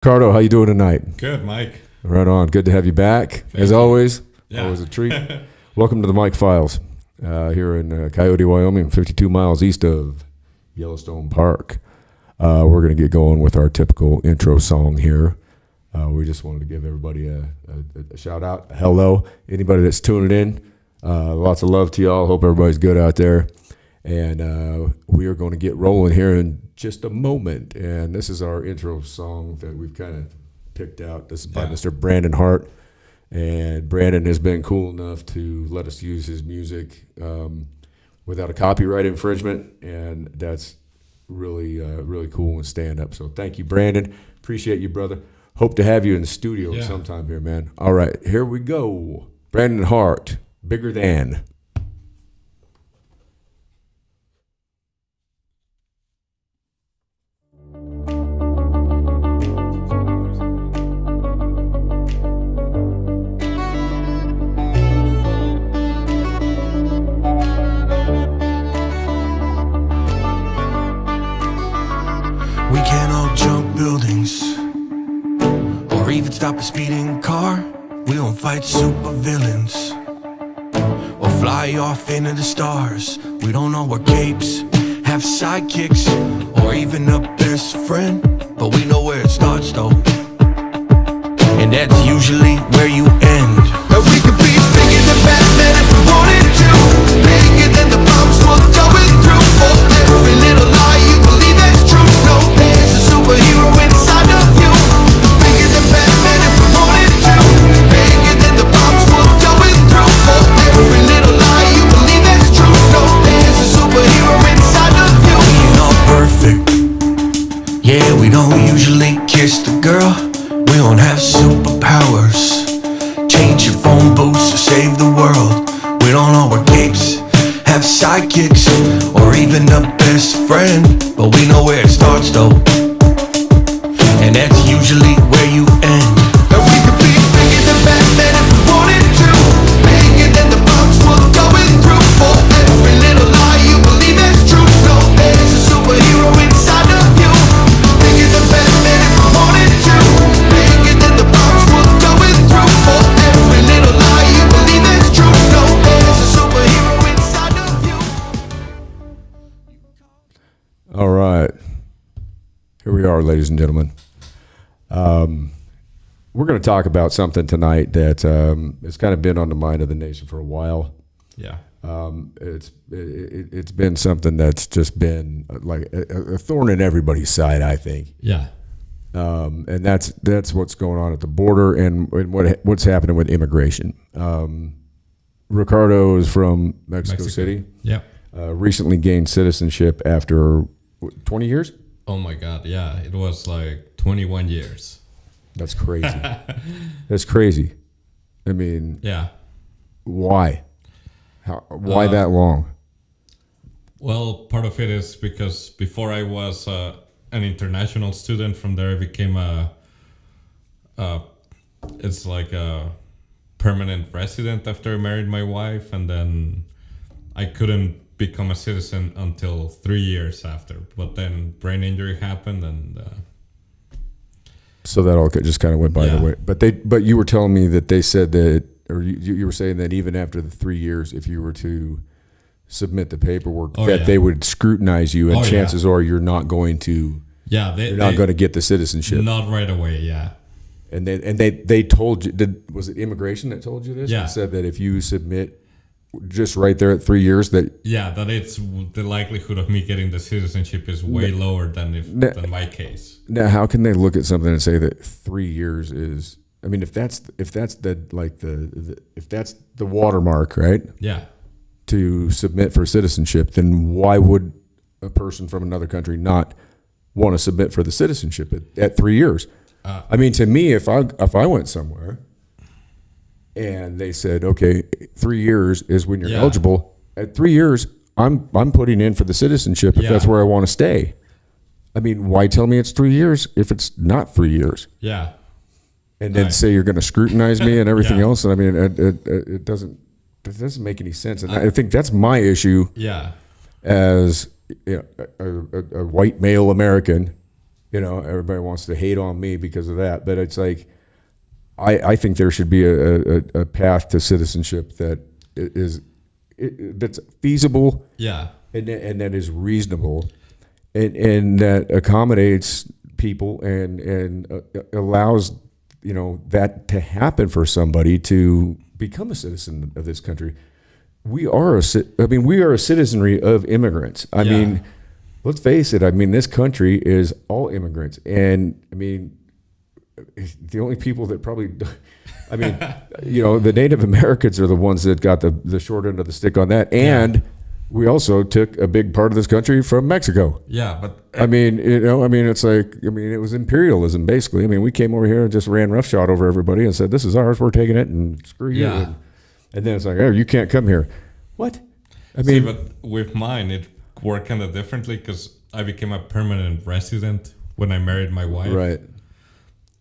Ricardo, how you doing tonight? Good, Mike. Right on. Good to have you back. As always, Yeah. always a treat. Welcome to the Mike Files here in Coyote, Wyoming, 52 miles east of Yellowstone Park. We're going to get going with our typical intro song here. We just wanted to give everybody a shout out, a hello. Anybody that's tuning in, lots of love to y'all. Hope everybody's good out there. And we are going to get rolling here in just a moment. And this is our intro song that we've kind of picked out. This is by Mr. Brandon Hart. And Brandon has been cool enough to let us use his music without a copyright infringement. And that's really cool and stand up. So thank you, Brandon. Appreciate you, brother. Hope to have you in the studio sometime here, man. All right, here we go. Brandon Hart, Bigger Than. We can't all jump buildings or even stop a speeding car. We don't fight super villains or fly off into the stars. We don't know our capes, have sidekicks, or even a best friend, but we know where it starts though, and that's usually where you end. And we could be bigger than Batman if we wanted to, bigger than the bombs we're going through. For every little lie you believe that's true, no, there's a superhero inside of you. Bigger than Batman if we wanted to, bigger than the bombs we're going through. For every little lie you believe that's true, no, there's a superhero inside of you. We ain't all perfect, yeah, we don't usually kiss the girl. We don't have superpowers, change your phone booths to save the world. We don't know our capes, have sidekicks, or even a best friend, but we know where it starts though, and that's usually where you end. And we could be bigger than Batman if we wanted to, bigger than the bombs we're going through. For every little lie you believe that's true, no, there's a superhero inside of you. Bigger than Batman if we wanted to, bigger than the bombs we're going through. For every little lie you believe that's true, no, there's a superhero inside of you. All right. Here we are, ladies and gentlemen. We're going to talk about something tonight that has kind of been on the mind of the nation for a while. Yeah. It's been something that's just been like a thorn in everybody's side, I think. Yeah. And that's what's going on at the border and what's happening with immigration. Ricardo is from Mexico City. Yeah. Recently gained citizenship after 20 years. Oh my God. Yeah. It was like 21 years. That's crazy. That's crazy. I mean, Yeah. why? Why that long? Well, part of it is because before I was an international student, from there I became it's like a permanent resident after I married my wife, and then I couldn't become a citizen until 3 years after. But then brain injury happened, and So that all just kind of went by the way. But you were telling me that they said that, or you were saying that even after the 3 years, if you were to submit the paperwork, they would scrutinize you, and chances are you're not going to. Yeah, you're not going to get the citizenship. Not right away. Yeah. And they told you. Was it immigration that told you this? Yeah. It said that if you submit just right there at 3 years, that it's the likelihood of me getting the citizenship is way lower than my case. Now, how can they look at something and say that 3 years is? I mean, if that's the watermark, right? Yeah. To submit for citizenship, then why would a person from another country not want to submit for the citizenship at 3 years? I mean, to me, if I went somewhere and they said, okay, 3 years is when you're eligible. At 3 years, I'm putting in for the citizenship if that's where I want to stay. I mean, why tell me it's 3 years if it's not 3 years? Yeah. And then say you're going to scrutinize me and everything else. And I mean, it doesn't make any sense. And I think that's my issue. Yeah. As a white male American You know, everybody wants to hate on me because of that, but it's like I think there should be a path to citizenship that that's feasible, Yeah. and that is reasonable, and that accommodates people and allows that to happen for somebody to become a citizen of this country. We are a citizenry of immigrants. I mean, let's face it. I mean, this country is all immigrants, and I mean, the only people that probably, I mean, the Native Americans are the ones that got the short end of the stick on that, and we also took a big part of this country from Mexico. Yeah, but I mean, it's like, it was imperialism basically. I mean, we came over here and just ran roughshod over everybody and said, "This is ours. We're taking it, and screw you." Yeah. And then it's like, "Oh, you can't come here." What? I see, mean, but with mine, it worked kind of differently because I became a permanent resident when I married my wife. right.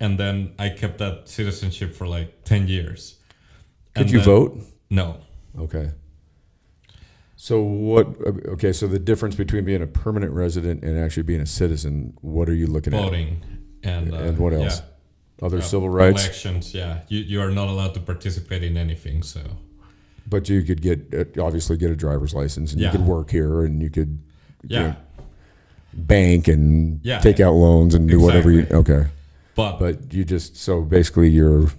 And then I kept that citizenship for like 10 years. Could you vote? No. Okay. So what? Okay, so the difference between being a permanent resident and actually being a citizen, what are you looking at? Voting. And what else? Yeah. Other civil rights? Elections, yeah. You are not allowed to participate in anything, so. But you could obviously get a driver's license, and you Yeah. could work here, and you could Yeah. bank and Yeah. take out loans and do whatever you. Exactly. Okay, But but you just so basically your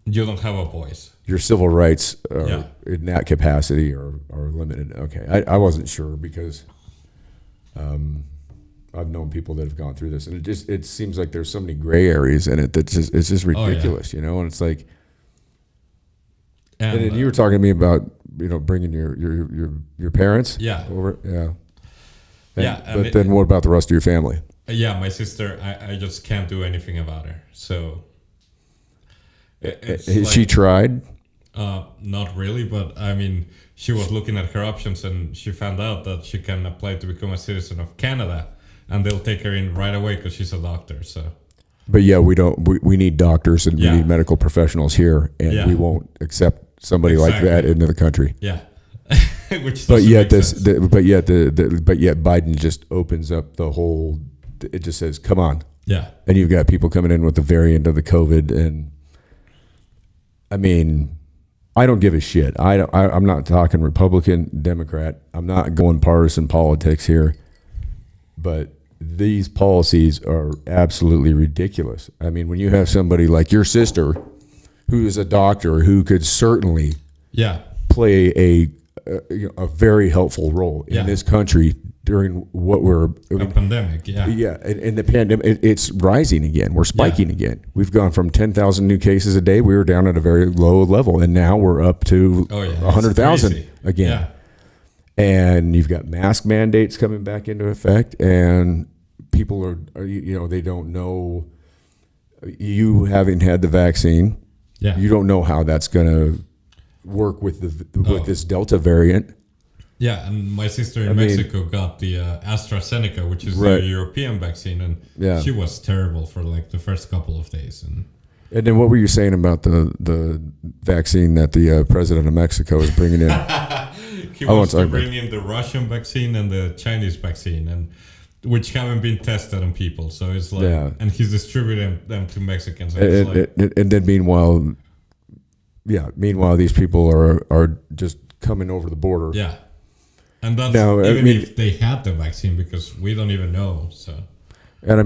you don't have a voice. civil rights Yeah. in that capacity are limited. Okay, I wasn't sure because I've known people that have gone through this, and it seems like there's so many gray areas in it that it's just ridiculous, and it's like. And then you were talking to me about bringing your parents Yeah. over, yeah. Yeah, Then what about the rest of your family? Yeah, my sister, I just can't do anything about her. So it's Has she tried? not really, but I mean, she was looking at her options and she found out that she can apply to become a citizen of Canada, and they'll take her in right away because she's a doctor. So, But yeah, we need doctors and Yeah. we need medical professionals here, and Yeah. we won't accept somebody like Exactly. that into the country. yeah. Which But doesn't yet make sense. but yet Biden just opens up the whole. It just says, "Come on," Yeah. and you've got people coming in with the variant of the COVID, and I mean, I don't give a shit. I'm not talking Republican, Democrat. I'm not going partisan politics here, but these policies are absolutely ridiculous. I mean, when you have somebody like your sister, who is a doctor, who could certainly Yeah. play a very helpful role Yeah. in this country during what we're A pandemic. Yeah. yeah, and the pandemic, it's rising again. We're spiking again. We've gone from 10,000 new cases a day. We were down at a very low level, and now we're up to Oh, yeah. 100,000 It's crazy. again. Yeah. And you've got mask mandates coming back into effect, and people are they don't know. You having had the vaccine, Yeah. you don't know how that's going to work with this Delta variant. Yeah, and my sister in mean- Mexico got the AstraZeneca, which is Right. the European vaccine, and Yeah. she was terrible for like the first couple of days. And And then what were you saying about the vaccine that the president of Mexico is bringing in? he I wants won't to talk bring in the Russian vaccine and the Chinese vaccine, and which haven't been tested on people. So it's like, Yeah. and he's distributing them to Mexicans. And it's like, And then meanwhile, these people are just coming over the border. yeah, and that's Now, I even mean- if they had the vaccine, because we don't even know. So And I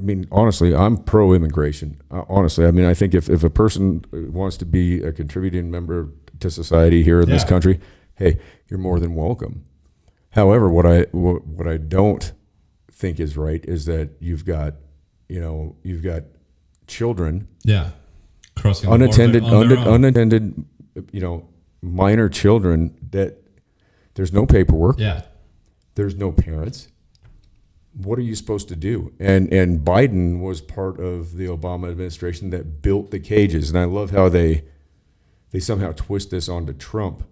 mean, honestly, I'm pro-immigration. Honestly, I mean, I think if a person wants to be a contributing member to society here in this Yeah. country, hey, you're more than welcome. However, what I don't think is right is that you've got children, yeah, crossing the unattended, border on their own. unattended, minor children that there's no paperwork, Yeah, there's no parents. What are you supposed to do? And Biden was part of the Obama administration that built the cages, and I love how they somehow twist this onto Trump.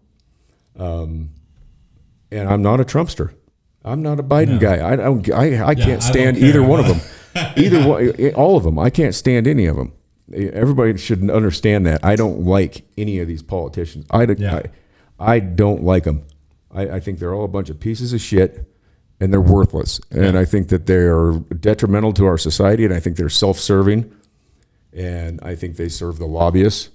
And I'm not a Trumpster. I'm not a Biden No. guy. I can't I stand don't either care one of about- them. Either one, all of them. I can't stand any of them. Everybody should understand that. I don't like any of these politicians. I don't like them. I think they're all a bunch of pieces of shit, and they're worthless. And I think that they are detrimental to our society, and I think they're self-serving, and I think they serve the lobbyists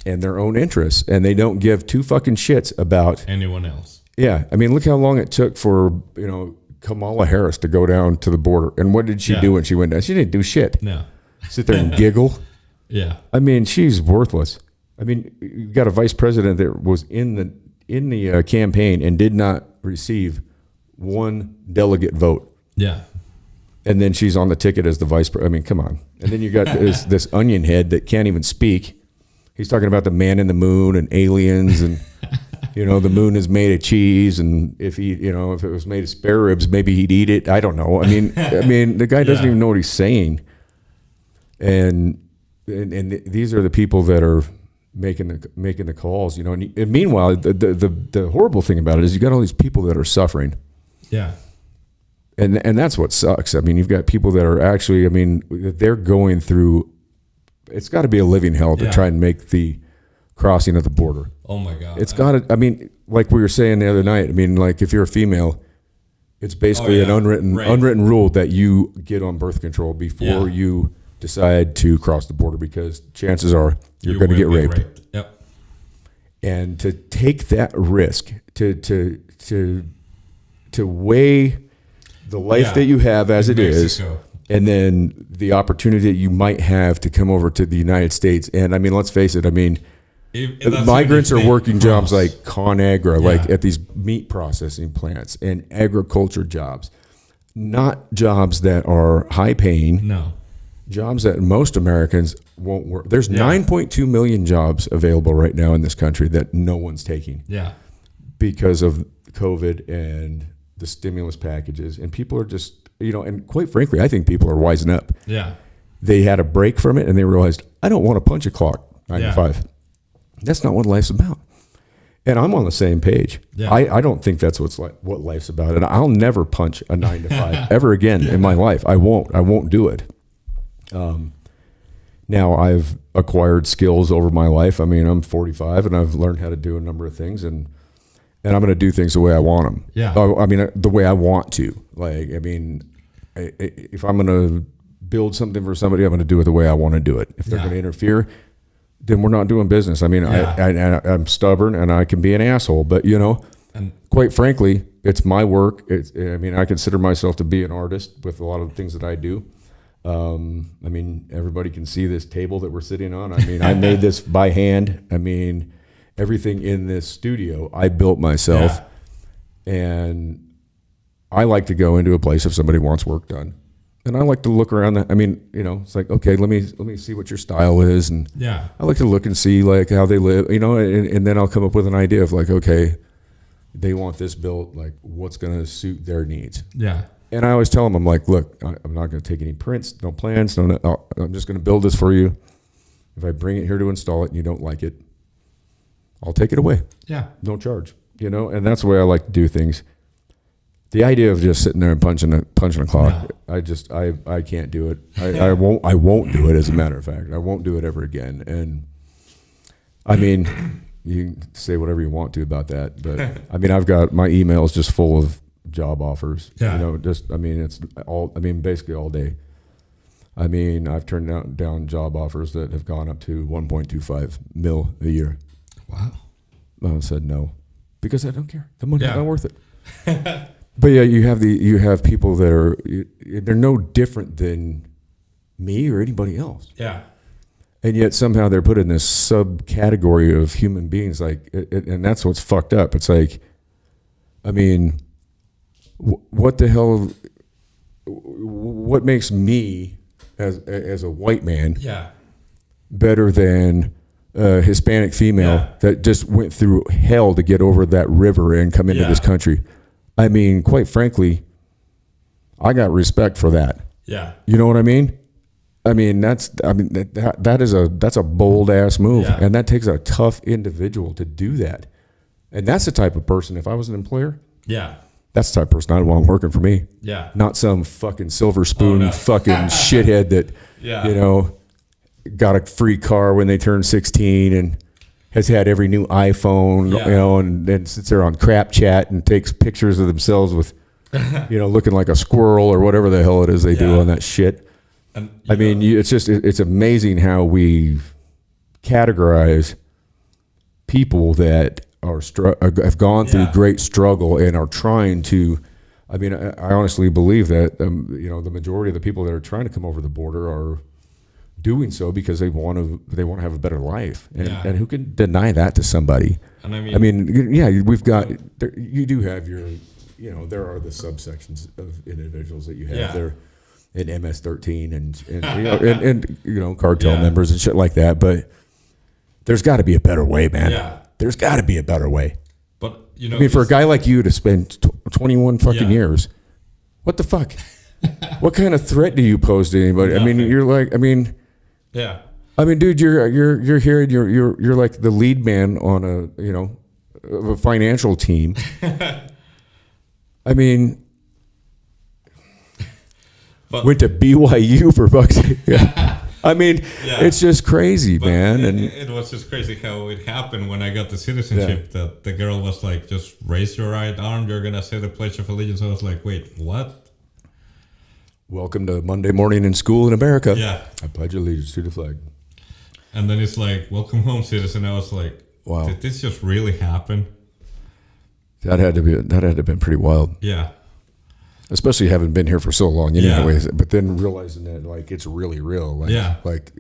and their own interests, and they don't give two fucking shits about anyone else. Yeah, I mean, look how long it took for Kamala Harris to go down to the border, and what did she do when she went down? She didn't do shit. No, sit there and giggle. Yeah, I mean, she's worthless. I mean, you got a vice president that was in the campaign and did not receive one delegate vote. Yeah. And then she's on the ticket as the vice president. I mean, come on. And then you got this onion head that can't even speak. He's talking about the man in the moon and aliens, and the moon is made of cheese, and if it was made of spare ribs, maybe he'd eat it. I don't know. I mean, the guy doesn't even know what he's saying. And these are the people that are making the calls, And meanwhile, the horrible thing about it is you got all these people that are suffering. Yeah. And that's what sucks. I mean, you've got people that are actually, they're going through, it's got to be a living hell to try and make the crossing of the border. Oh my God. It's got to, like we were saying the other night, like if you're a female, it's basically an unwritten rule that you get on birth control before you decide to cross the border, because chances are you're going to get raped. Yep. And to take that risk, to weigh the life that you have as it is, and then the opportunity that you might have to come over to the United States. And let's face it, migrants are working jobs like ConAgra, like at these meat processing plants, and agriculture jobs, not jobs that are high paying. No. Jobs that most Americans won't work. There's 9.2 million jobs available right now in this country that no one's taking. Yeah. Because of COVID and the stimulus packages, and people are just, and quite frankly, I think people are wising up. Yeah. They had a break from it and they realized, I don't want to punch a clock 9 to 5. That's not what life's about. And I'm on the same page. Yeah. I don't think that's what life's about. And I'll never punch a 9 to 5 ever again in my life. I won't do it. Now I've acquired skills over my life. I'm 45 and I've learned how to do a number of things, and I'm going to do things the way I want them. Yeah. The way I want to. If I'm going to build something for somebody, I'm going to do it the way I want to do it. If they're going to interfere, then we're not doing business. I'm stubborn and I can be an asshole, but and quite frankly, it's my work. I consider myself to be an artist with a lot of the things that I do. Everybody can see this table that we're sitting on. I made this by hand. Everything in this studio, I built myself. And I like to go into a place if somebody wants work done. And I like to look around. It's like, okay, let me see what your style is. And I like to look and see like how they live, and then I'll come up with an idea of like, okay, they want this built, like what's going to suit their needs. Yeah. And I always tell them, I'm like, look, I'm not going to take any prints, no plans. I'm just going to build this for you. If I bring it here to install it and you don't like it, I'll take it away. Yeah. Don't charge, and that's the way I like to do things. The idea of just sitting there and punching a clock, no. I can't do it. I won't do it, as a matter of fact. I won't do it ever again. And you can say whatever you want to about that, but I've got my emails just full of job offers. Yeah. It's all, basically all day. I've turned down job offers that have gone up to 1.25 mil a year. Wow. I said no, because I don't care. The money's not worth it. But you have people that they're no different than me or anybody else. Yeah. And yet somehow they're put in this subcategory of human beings, and that's what's fucked up. It's like, what the hell? What makes me as a white man better than a Hispanic female that just went through hell to get over that river and come into this country? Quite frankly, I got respect for that. Yeah. You know what I mean? That's a bold ass move, and that takes a tough individual to do that. And that's the type of person, if I was an employer, that's the type of person I'd want working for me. Yeah. Not some fucking silver spoon fucking shithead that, got a free car when they turned 16 and has had every new iPhone, and then sits there on crap chat and takes pictures of themselves with looking like a squirrel or whatever the hell it is they do Yeah. on that shit. And I mean, it's amazing how we categorize people that have gone through Yeah. great struggle and are trying to. I mean, I honestly believe that the majority of the people that are trying to come over the border are doing so because they want to have a better life, and, Yeah. and who can deny that to somebody? And I mean, yeah, we've got you do have your, there are the subsections of individuals that you have Yeah. there in MS-13 and cartel Yeah. members and shit like that, but there's got to be a better way, man. Yeah. There's got to be a better way. But I mean, for a guy like you to spend 21 fucking Yeah. years, what the fuck? What kind of threat do you pose to anybody? I mean, Nothing. you're like, yeah. dude, you're here and you're like the lead man on a financial team. I mean, But went to BYU for fuck's sake. Yeah. I mean, Yeah. it's just crazy, But man. And it was just crazy how it happened when I got the citizenship. That the girl was like, "Just raise your right arm. You're gonna say the Pledge of Allegiance." I was like, "Wait, what?" welcome to Monday morning in school in America. Yeah. I pledge allegiance to the flag. And then it's like, "Welcome home, citizen." I was like, Wow. Did this just really happen?" That had to have been pretty wild, Yeah. especially having been here for so long. Yeah. Anyways, but then realizing that like it's really real. Like, Yeah. Like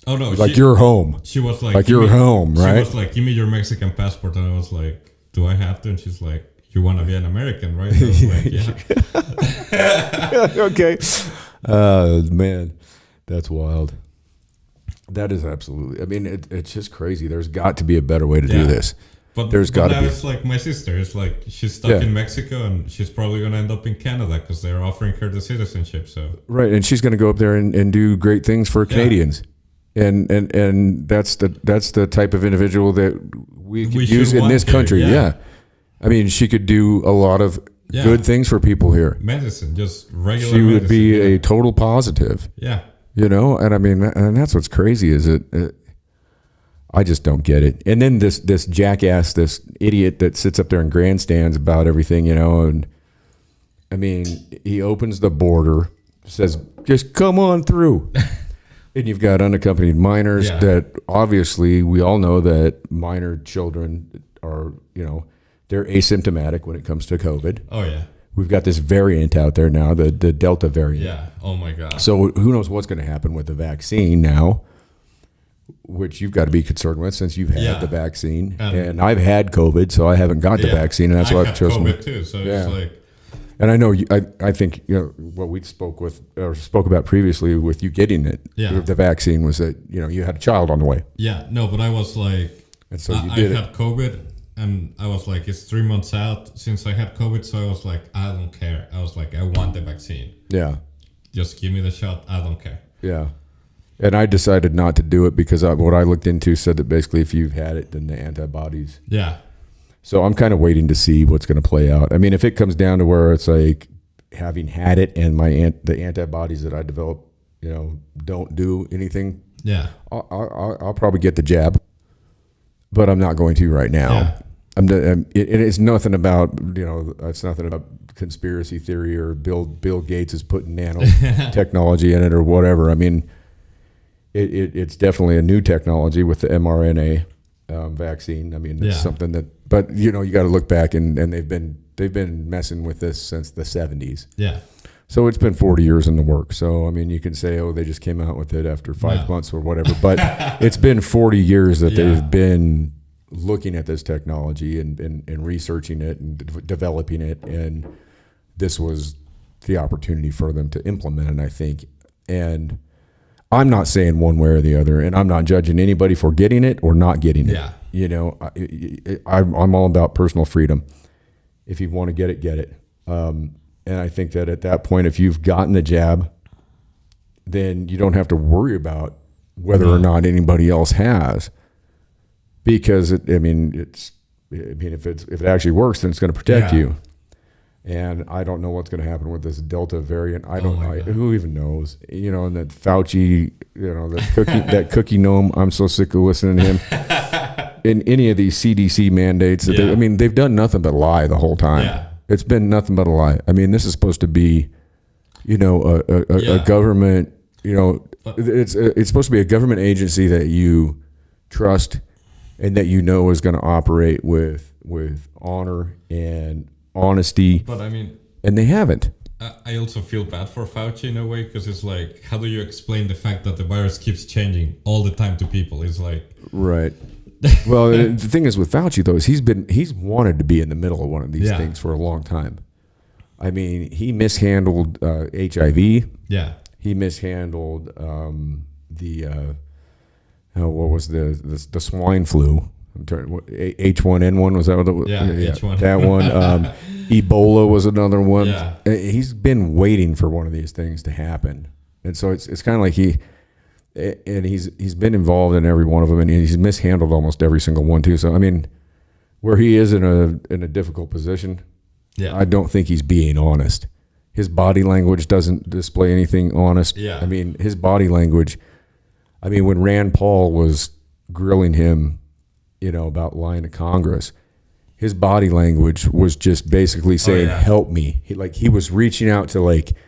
Oh no. like you're home. She was like, Like "Give you're me-" home, right? She was like, "Give me your Mexican passport," and I was like, "Do I have to?" And she's like, "You want to be an American, right?" And I was like, "Yeah." Okay. Man, that's wild. That is absolutely. I mean, it's just crazy. There's got to be a better way to do Yeah. this. But There's but gotta now be. it's like my sister. It's like she's stuck Yeah. in Mexico, and she's probably gonna end up in Canada because they're offering her the citizenship. So Right, and she's going to go up there and do great things for Canadians, and that's the type of individual that we could We use should in want this here, country. yeah. Yeah, I mean, she could do a lot of Yeah. good things for people here. medicine, just regular. She would be medicine, a total positive, yeah. and I mean, and that's what's crazy is I just don't get it. And then this jackass, this idiot that sits up there and grandstands about everything, and I mean, he opens the border, says, just come on through. And you've got unaccompanied minors Yeah. that obviously we all know that minor children are, they're asymptomatic when it comes to COVID. Oh yeah, We've got this variant out there now, the Delta variant. yeah. Oh my god. So who knows what's going to happen with the vaccine now, which you've got to be concerned with since you've had Yeah. the vaccine. And- And I've had COVID, so I haven't got the Yeah. vaccine, and that's I why had I've chosen. COVID too. So Yeah. it's like, And I know I think what we spoke about previously with you getting it, Yeah. the vaccine, was that you had a child on the way, yeah, no, but I was like, and so you I did it. had COVID, and I was like, it's 3 months out since I had COVID, so I was like, I don't care. I was like, I want the vaccine. Yeah, Just give me the shot. I don't care. yeah. And I decided not to do it because what I looked into said that basically if you've had it, then the antibodies. Yeah, So I'm kind of waiting to see what's going to play out. I mean, if it comes down to where it's like having had it and the antibodies that I develop, don't do anything, yeah, I'll probably get the jab, but I'm not going to right now. Yeah. It's nothing about it's nothing about conspiracy theory or Bill Gates is putting nanotechnology in it or whatever. I mean, it's definitely a new technology with the mRNA vaccine. I mean, it's Yeah. something that, but you got to look back and they've been messing with this since the 70s. yeah, So it's been 40 years in the work. So, I mean, you can say, they just came out with it after 5 No. months or whatever, but it's been 40 years that Yeah. they've been looking at this technology and researching it and developing it. And this was the opportunity for them to implement it, I think. And I'm not saying one way or the other, and I'm not judging anybody for getting it or not getting it. Yeah. I'm all about personal freedom. If you want to get it, get it. And I think that at that point, if you've gotten the jab, then you don't have to worry about whether or not anybody else has, because if it actually works, then it's going to protect Yeah. you. And I don't know what's going to happen with this Delta variant. I Oh don't my know. God. Who even knows? And that Fauci, that cookie gnome. I'm so sick of listening to him. In any of these CDC mandates, Yeah. they've done nothing but lie the whole time. Yeah. it's been nothing but a lie. I mean, this is supposed to be, a government. It's supposed to be a government agency that you trust and that is going to operate with honor and honesty. But I mean, and they haven't. I also feel bad for Fauci in a way, because it's like, how do you explain the fact that the virus keeps changing all the time to people? It's like, right. Well, the thing is with Fauci though, is he's wanted to be in the middle of one of these things for a long time. I mean, he mishandled HIV. Yeah. He mishandled what was the swine flu? H1N1, was that what it was? Yeah, H1. That one. Ebola was another one. Yeah. He's been waiting for one of these things to happen, and so it's kind of like he's been involved in every one of them, and he's mishandled almost every single one too. So I mean, where he is in a difficult position, I don't think he's being honest. His body language doesn't display anything honest. Yeah. I mean, his body language. I mean, when Rand Paul was grilling him, about lying to Congress, his body language was just basically saying, "Help me." He was reaching out to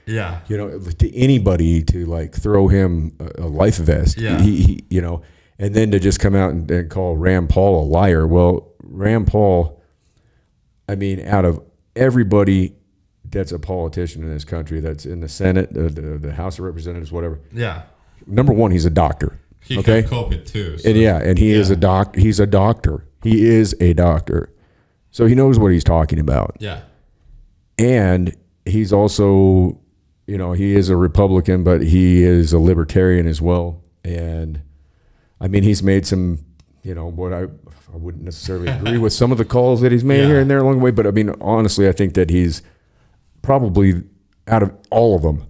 to anybody to throw him a life vest. Yeah. He and then to just come out and call Rand Paul a liar. Well, Rand Paul, I mean, out of everybody that's a politician in this country, that's in the Senate, the House of Representatives, whatever. Yeah. Number one, he's a doctor. He can cope it too. So. And he is a doc. He's a doctor. He is a doctor, so he knows what he's talking about. Yeah. And he's also, he is a Republican, but he is a libertarian as well. And I mean, he's made some, what I wouldn't necessarily agree with some of the calls that he's made here and there along the way. But I mean, honestly, I think that he's probably, out of all of them,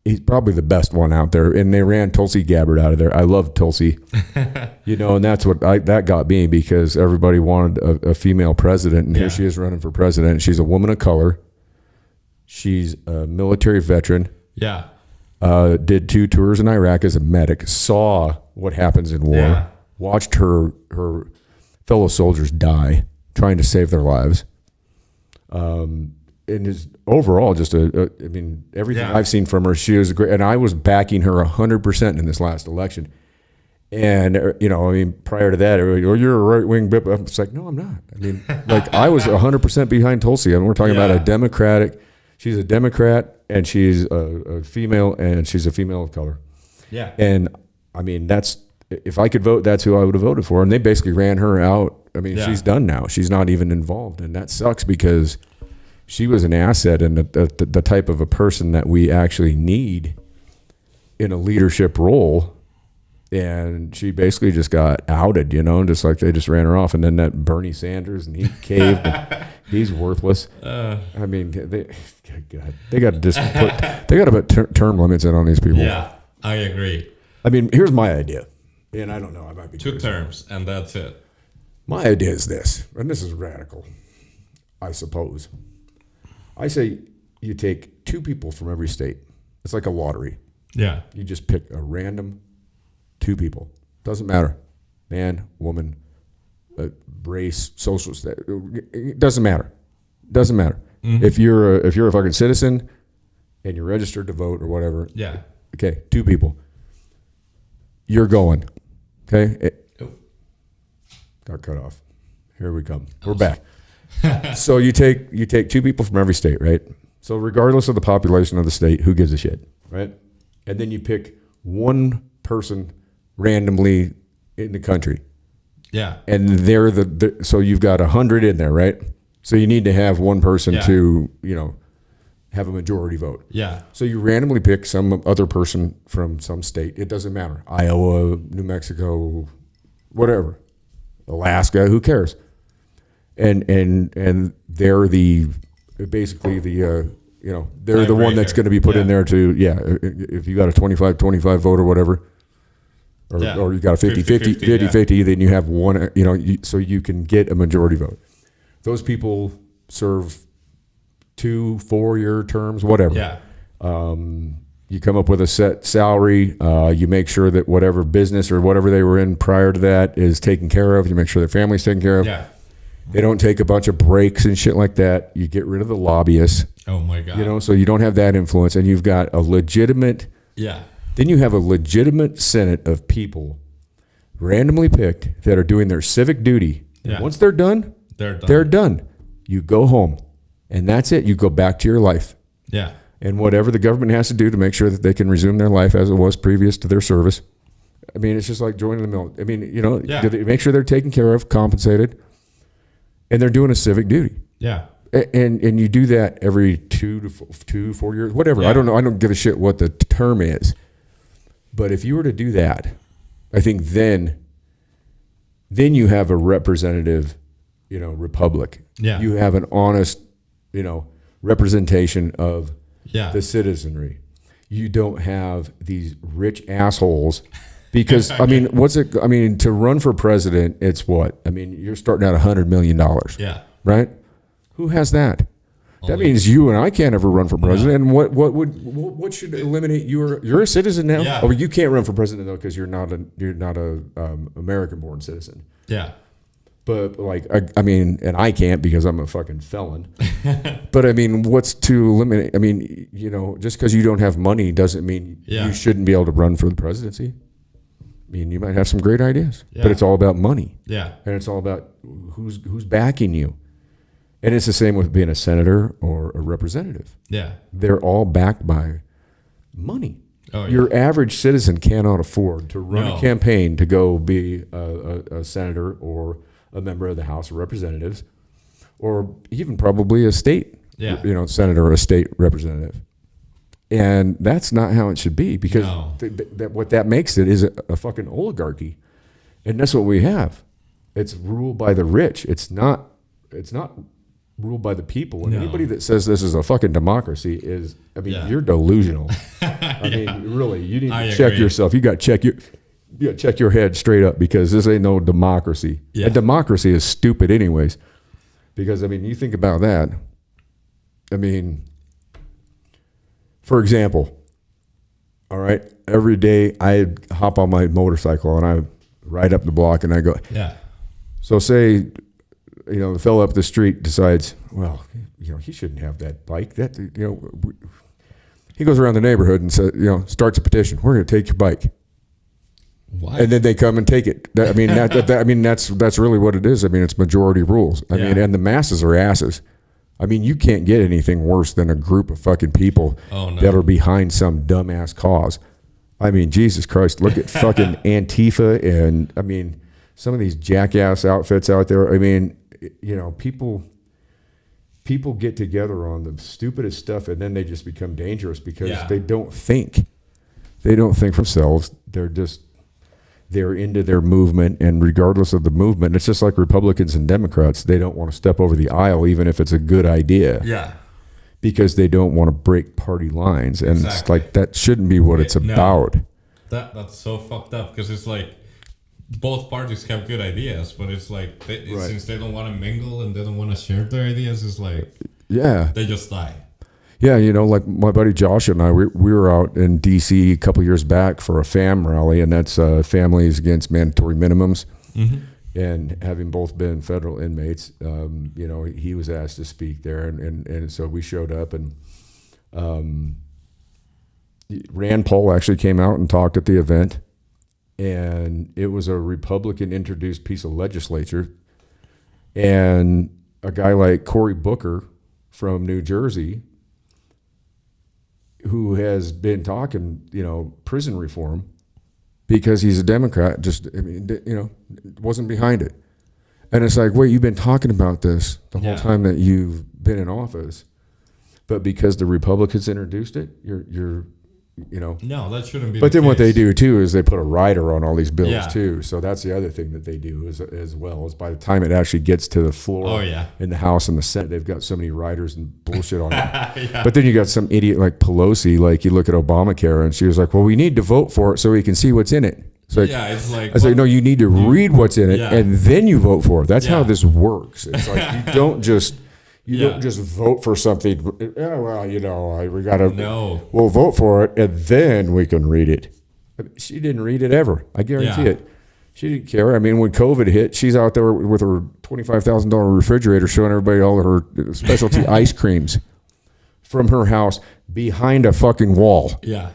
he's probably the best one out there. And they ran Tulsi Gabbard out of there. I love Tulsi, and that's what that got me, because everybody wanted a female president. And here she is running for president. She's a woman of color. She's a military veteran. Yeah. Did 2 tours in Iraq as a medic, saw what happens in war, watched her fellow soldiers die trying to save their lives. And is overall just everything I've seen from her, she was great. And I was backing her 100% in this last election. And, prior to that, you're a right-wing bip. I'm just like, no, I'm not. I mean, I was 100% behind Tulsi. I mean, we're talking about she's a Democrat, and she's a female, and she's a female of color. Yeah. And, I mean, if I could vote, that's who I would have voted for. And they basically ran her out. I mean, she's done now. She's not even involved. And that sucks, because she was an asset and the type of a person that we actually need in a leadership role. And she basically just got outed, just like they just ran her off. And then that Bernie Sanders, and he caved. And he's worthless. I mean, they got to put term limits in on these people. Yeah, I agree. I mean, here's my idea. And I don't know, I might be 2 crazy. terms, and that's it. My idea is this, and this is radical, I suppose. I say you take 2 people from every state. It's like a lottery. Yeah. You just pick a random 2 people. Doesn't matter. Man, woman, race, social status. It doesn't matter. Doesn't matter. Mm-hmm. If you're a fucking citizen and you're registered to vote or whatever. Yeah. Okay, 2 people. You're going. Okay? Got cut off. Here we come. We're back. So you take 2 people from every state, right? So regardless of the population of the state, who gives a shit, right? And then you pick 1 person randomly in the country. Yeah. And they're so you've got 100 in there, right? So you need to have 1 person to, have a majority vote. Yeah. So you randomly pick some other person from some state. It doesn't matter. Iowa, New Mexico, whatever. Alaska, who cares? And they're basically the they're the one that's going to be put in there to if you got a 25-25 vote or whatever, or you got a 50-50, then you have 1 so you can get a majority vote. Those people serve 2 4-year terms, whatever. Yeah. You come up with a set salary. You make sure that whatever business or whatever they were in prior to that is taken care of. You make sure their family's taken care of. Yeah. They don't take a bunch of breaks and shit like that. You get rid of the lobbyists, Oh my god. you know, so you don't have that influence, and you've got a legitimate. Yeah. Then you have a legitimate Senate of people, randomly picked, that are doing their civic duty. And Yeah. once they're done, They're done. they're done. You go home, and that's it. You go back to your life. Yeah. And whatever the government has to do to make sure that they can resume their life as it was previous to their service. I mean, it's just like joining the military. I mean, you know, Yeah. do they make sure they're taken care of, compensated, and they're doing a civic duty. Yeah. And you do that every 4 years, whatever. Yeah. I don't know. I don't give a shit what the term is. But if you were to do that, I think then you have a representative, you know, republic. Yeah. You have an honest, you know, representation of Yeah. the citizenry. You don't have these rich assholes because I mean, to run for president, it's what? I mean, you're starting at $100 million, Yeah. right? Who has that? That Only- means you and I can't ever run for president. And what should eliminate you're a citizen now? Yeah. Oh, you can't run for president though because you're not a American born citizen. Yeah. But like, I mean, and I can't because I'm a fucking felon. But I mean, what's to eliminate? I mean, you know, just because you don't have money doesn't mean Yeah. you shouldn't be able to run for the presidency. I mean, you might have some great ideas, Yeah. but it's all about money, Yeah. and it's all about who's backing you. And it's the same with being a senator or a representative. Yeah. They're all backed by money. Oh, yeah. Your average citizen cannot afford to run No. a campaign to go be a senator or a member of the House of Representatives, or even probably a state, Yeah. you know, senator or a state representative. And that's not how it should be, because No. what that makes it is a fucking oligarchy, and that's what we have. It's ruled by the rich. It's not ruled by the people. And No. anybody that says this is a fucking democracy is, I mean, Yeah. you're delusional. I mean, really, you need I to check agree. yourself. You got to check your head straight up, because this ain't no democracy. Yeah. A democracy is stupid anyways. Because I mean, you think about that. I mean, for example, all right, every day I hop on my motorcycle and I ride up the block and I go. Yeah. So say, you know, the fellow up the street decides, well, you know, he shouldn't have that bike. That, you know, he goes around the neighborhood and says, you know, starts a petition. We're going to take your bike. What? And then they come and take it. I mean, that's really what it is. I mean, it's majority rules. I mean, Yeah. and the masses are asses. I mean, you can't get anything worse than a group of fucking people Oh, no. that are behind some dumbass cause. I mean, Jesus Christ, look at fucking Antifa and, I mean, some of these jackass outfits out there. I mean, you know, people get together on the stupidest stuff, and then they just become dangerous because Yeah. they don't think. They don't think for themselves. They're into their movement, and regardless of the movement, it's just like Republicans and Democrats. They don't want to step over the aisle, even if it's a good idea, Yeah. because they don't want to break party lines. And it's Exactly. like, that shouldn't be what it's No. about. That's so fucked up, because it's like both parties have good ideas, but it's like Right. since they don't want to mingle and they don't want to share their ideas, it's like Yeah. they just die. Yeah, you know, like my buddy Josh and I, we were out in D.C. a couple years back for a FAM rally, and that's Families Against Mandatory Minimums. Mm-hmm. And having both been federal inmates, you know, he was asked to speak there, and so we showed up, and Rand Paul actually came out and talked at the event, and it was a Republican-introduced piece of legislature, and a guy like Cory Booker from New Jersey, who has been talking, you know, prison reform, because he's a Democrat, just, I mean, you know, wasn't behind it. And it's like, wait, you've been talking about this the whole Yeah. time that you've been in office, but because the Republicans introduced it, you're you know. No, that shouldn't be. But the then what they case. do too is they put a rider on all these bills Yeah. too. So that's the other thing that they do as well, is by the time it actually gets to the floor Oh, yeah. in the House and the Senate, they've got so many riders and bullshit on it. Yeah. But then you got some idiot like Pelosi, like you look at Obamacare, and she was like, well, we need to vote for it so we can see what's in it. It's like, Yeah, it's like I was like, no, you need to read what's in it, Yeah. and then you vote for it. That's how Yeah. this works. It's like you don't just Yeah. don't just vote for something. Oh, well, you know, we gotta No. we'll vote for it, and then we can read it. She didn't read it ever. I guarantee Yeah. it. She didn't care. I mean, when COVID hit, she's out there with her $25,000 refrigerator showing everybody all of her specialty ice creams from her house behind a fucking wall. Yeah.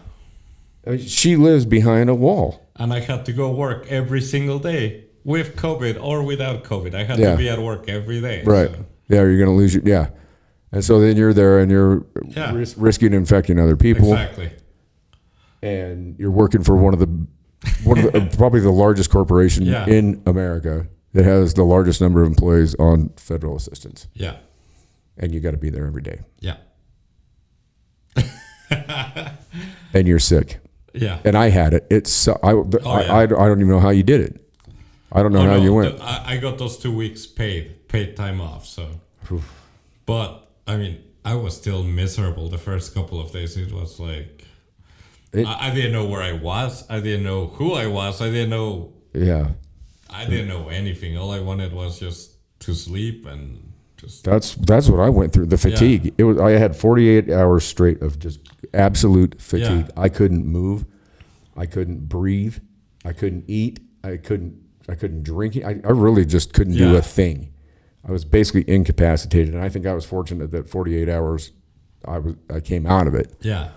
I mean, she lives behind a wall. And I had to go work every single day with COVID or without COVID. I had to be at work every day. Right. So. Yeah, you're going to lose your, yeah. And so then you're there and you're risking infecting other people. Exactly. And you're working for one of the probably the largest corporation in America that has the largest number of employees on federal assistance. Yeah. And you got to be there every day. Yeah. And you're sick. Yeah. And I had it. I don't even know how you did it. I don't know how you went. I got those 2 weeks paid time off. So, but I mean, I was still miserable the first couple of days. It was like, I didn't know where I was. I didn't know who I was. I didn't know. Yeah. I didn't know anything. All I wanted was just to sleep and just. That's what I went through. The fatigue. Yeah. It was. I had 48 hours straight of just absolute fatigue. Yeah. I couldn't move. I couldn't breathe. I couldn't eat. I couldn't drink. I really just couldn't do a thing. I was basically incapacitated, and I think I was fortunate that 48 hours I came out of it. Yeah.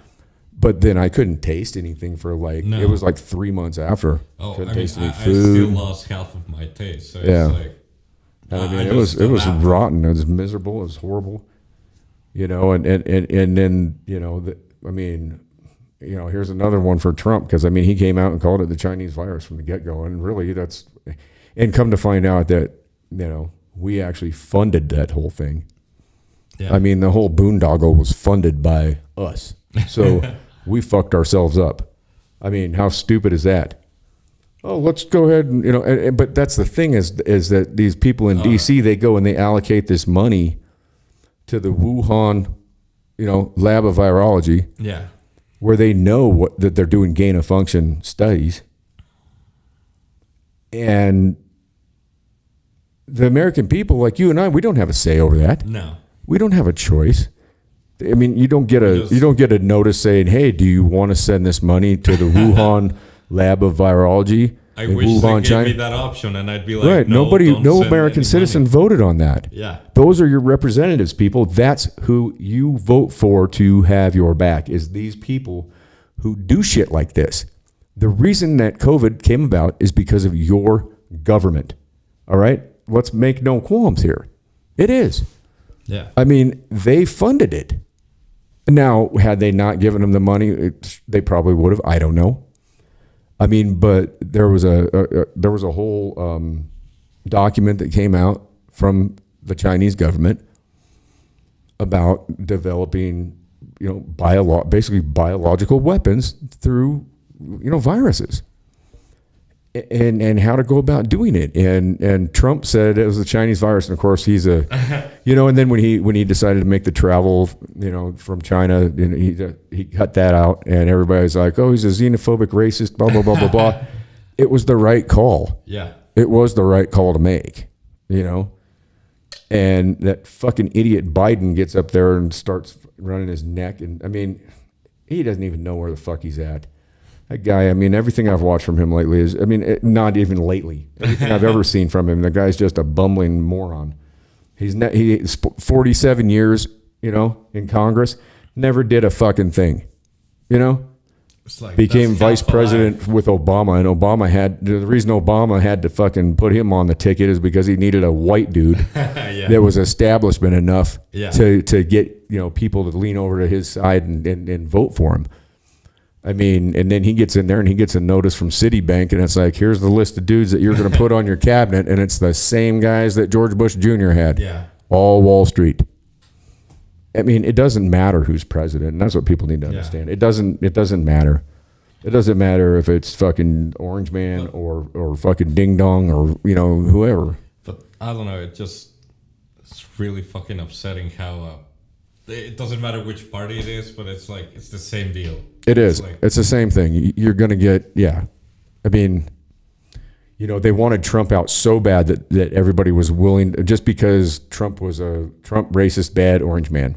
But then I couldn't taste anything for it was like 3 months after. Oh, couldn't I mean, taste any I food. still lost half of my taste. So Yeah. it's like, I mean, it was rotten. It was miserable. It was horrible. You know, and then, you know, I mean, you know, here's another one for Trump, because I mean, he came out and called it the Chinese virus from the get-go, and really and come to find out that, you know, we actually funded that whole thing. Yeah. I mean, the whole boondoggle was funded by us. So we fucked ourselves up. I mean, how stupid is that? Oh, let's go ahead and, you know, but that's the thing is that these people in DC, they go and they allocate this money to the Wuhan, you know, lab of virology. Yeah. Where they know that they're doing gain of function studies. And the American people, like you and I, we don't have a say over that. No. We don't have a choice. I mean, you don't get a notice saying, "Hey, do you want to send this money to the Wuhan lab of virology I in wish Wuhan, they China?" gave me that option, and I'd be like, right? no American citizen voted on that. Yeah. Those are your representatives, people. That's who you vote for to have your back. Is these people who do shit like this. The reason that COVID came about is because of your government. All right, let's make no qualms here. It is. Yeah. I mean, they funded it. Now, had they not given them the money, they probably would have. I don't know. I mean, but there was a whole document that came out from the Chinese government about developing, you know, basically biological weapons through, you know, viruses. And how to go about doing it, and Trump said it was the Chinese virus, and of course he's a, you know, and then when he decided to make the travel, you know, from China, he cut that out, and everybody's like, oh, he's a xenophobic racist, blah blah blah blah blah. It was the right call. Yeah, it was the right call to make, you know, and that fucking idiot Biden gets up there and starts running his neck, and I mean, he doesn't even know where the fuck he's at. That guy, I mean, everything I've watched from him lately is, I mean, not even lately. Everything I've ever seen from him, the guy's just a bumbling moron. He's 47 years, you know, in Congress, never did a fucking thing, you know? It's like, became vice president with Obama, and the reason Obama had to fucking put him on the ticket is because he needed a white dude that was establishment enough to get, you know, people to lean over to his side and vote for him. I mean, and then he gets in there and he gets a notice from Citibank, and it's like, here's the list of dudes that you're going to put on your cabinet, and it's the same guys that George Bush Jr. had. Yeah. All Wall Street. I mean, it doesn't matter who's president, and that's what people need to understand. It doesn't matter. It doesn't matter if it's fucking Orange Man or fucking Ding Dong or, you know, whoever. But I don't know, it's really fucking upsetting how it doesn't matter which party it is, but it's like, it's the same deal. It is. It's the same thing. You're going to get, I mean, you know, they wanted Trump out so bad that everybody was willing, just because Trump was a racist, bad orange man.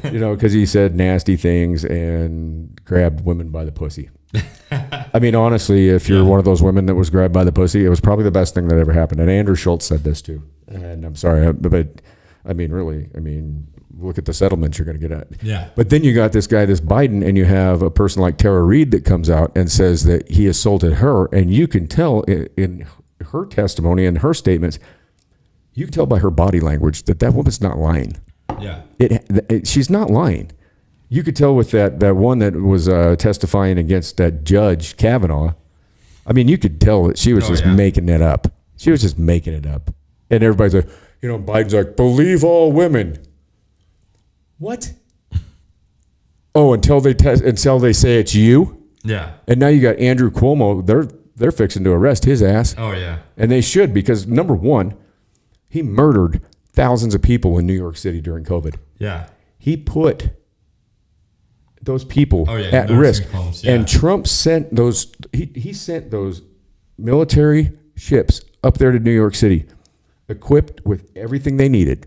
You know, because he said nasty things and grabbed women by the pussy. I mean, honestly, if you're one of those women that was grabbed by the pussy, it was probably the best thing that ever happened. And Andrew Schultz said this too. And I'm sorry, but I mean, really, I mean, look at the settlements you're going to get at. Yeah. But then you got this guy, this Biden, and you have a person like Tara Reid that comes out and says that he assaulted her. And you can tell in her testimony and her statements, you can tell by her body language that woman's not lying. Yeah. She's not lying. You could tell with that one that was testifying against that Judge Kavanaugh. I mean, you could tell that she was just making it up. She was just making it up. And everybody's like, Biden's like, believe all women. What? Oh, until they say it's you? Yeah. And now you got Andrew Cuomo. They're fixing to arrest his ass. Oh, yeah. And they should, because number one, he murdered thousands of people in New York City during COVID. Yeah. He put those people at nursing risk. homes, yeah. And Trump sent those, he sent those military ships up there to New York City, equipped with everything they needed,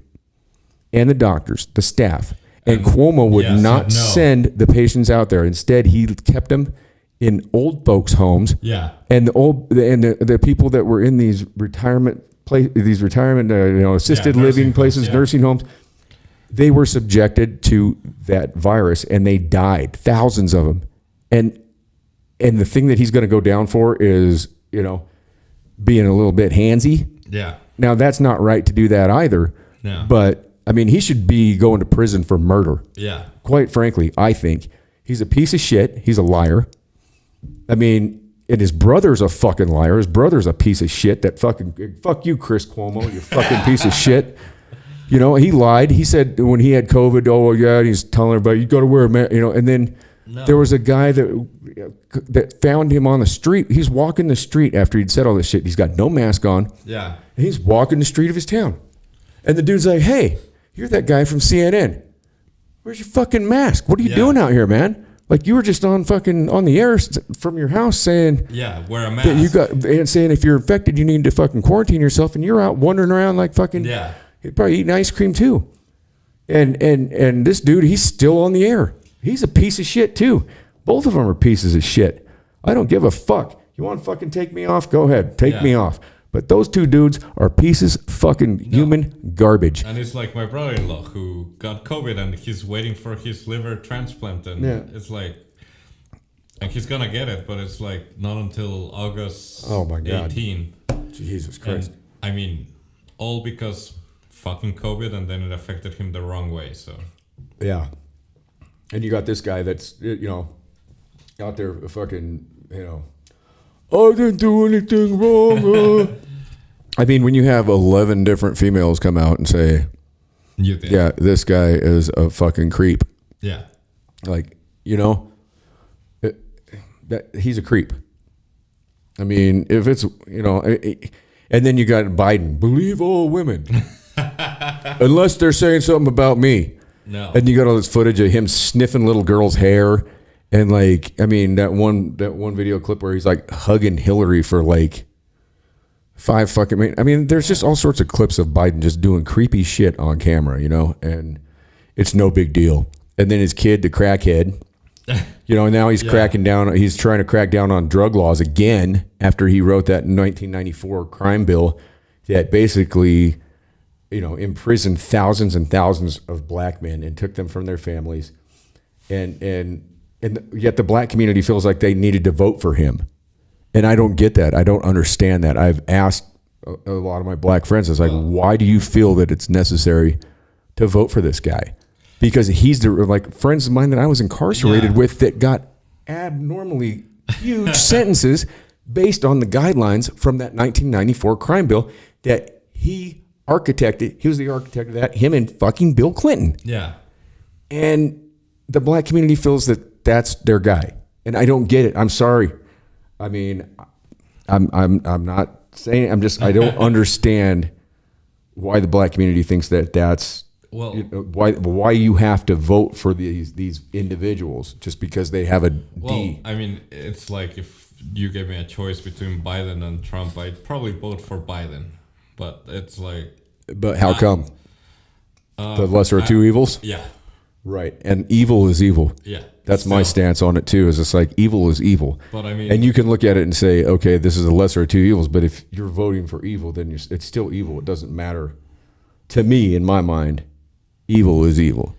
and the doctors, the staff. And Cuomo would not send the patients out there. Instead, he kept them in old folks' homes. Yeah. And the people that were in these retirement assisted living places, nursing homes, they were subjected to that virus and they died, thousands of them. And the thing that he's going to go down for is, being a little bit handsy. Yeah. Now that's not right to do that either. No. But I mean, he should be going to prison for murder. Yeah. Quite frankly, I think he's a piece of shit. He's a liar. I mean, and his brother's a fucking liar. His brother's a piece of shit. Fuck you, Chris Cuomo, you fucking piece of shit. He lied. He said when he had COVID, oh yeah, he's telling everybody you got to wear a mask. And then there was a guy that found him on the street. He's walking the street after he'd said all this shit. He's got no mask on. Yeah. And he's walking the street of his town, and the dude's like, "Hey, you're that guy from CNN. Where's your fucking mask? What are you doing out here, man? Like you were just on the air from your house saying, wear a mask. That and saying if you're infected, you need to fucking quarantine yourself, and you're out wandering around like fucking He'd probably eating ice cream too. And this dude, he's still on the air. He's a piece of shit too. Both of them are pieces of shit. I don't give a fuck. You want to fucking take me off? Go ahead, take me off. But those two dudes are pieces of fucking human garbage. And it's like my brother-in-law who got COVID and he's waiting for his liver transplant. And it's like, and he's going to get it, but it's like not until August 18. Jesus Christ. And, I mean, all because fucking COVID, and then it affected him the wrong way. So yeah. And you got this guy that's, out there fucking, I didn't do anything wrong. I mean, when you have 11 different females come out and say, yeah, this guy is a fucking creep. Yeah. Like, that he's a creep. I mean, if it's, and then you got Biden, believe all women. Unless they're saying something about me. No. And you got all this footage of him sniffing little girls' hair. And like, I mean, that one video clip where he's like hugging Hillary for like 5 fucking minutes. I mean, there's just all sorts of clips of Biden just doing creepy shit on camera, and it's no big deal. And then his kid, the crackhead, now he's cracking down. He's trying to crack down on drug laws again after he wrote that 1994 crime bill that basically, imprisoned thousands and thousands of black men and took them from their families. And yet the black community feels like they needed to vote for him. And I don't get that. I don't understand that. I've asked a lot of my black friends, it's like, why do you feel that it's necessary to vote for this guy? Because he's friends of mine that I was incarcerated with that got abnormally huge sentences based on the guidelines from that 1994 crime bill that he architected. He was the architect of that, him and fucking Bill Clinton. Yeah. And the black community feels that that's their guy. And I don't get it. I'm sorry. I mean, I'm not saying, I don't understand why the black community thinks that that's why you have to vote for these individuals just because they have a D. Well, I mean, it's like if you gave me a choice between Biden and Trump, I'd probably vote for Biden. But it's like, but how come? The lesser of two evils? Yeah. Right. And evil is evil. Yeah. That's my stance on it too. Is it's like evil is evil. But I mean, and you can look at it and say, okay, this is the lesser of two evils. But if you're voting for evil, then it's still evil. It doesn't matter. To me, in my mind, evil is evil.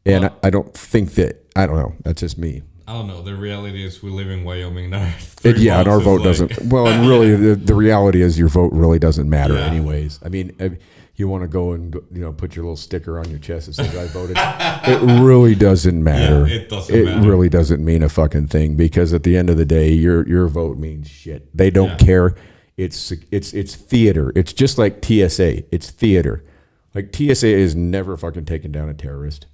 And I don't think that, I don't know. That's just me. I don't know. The reality is we live in Wyoming now. Yeah, and our vote doesn't. Well, and really, the reality is your vote really doesn't matter anyways. I mean, you want to go and put your little sticker on your chest that says I voted. It really doesn't matter. Yeah, it doesn't matter. Really doesn't mean a fucking thing, because at the end of the day, your vote means shit. They don't care. It's theater. It's just like TSA. It's theater. Like TSA is never fucking taken down a terrorist.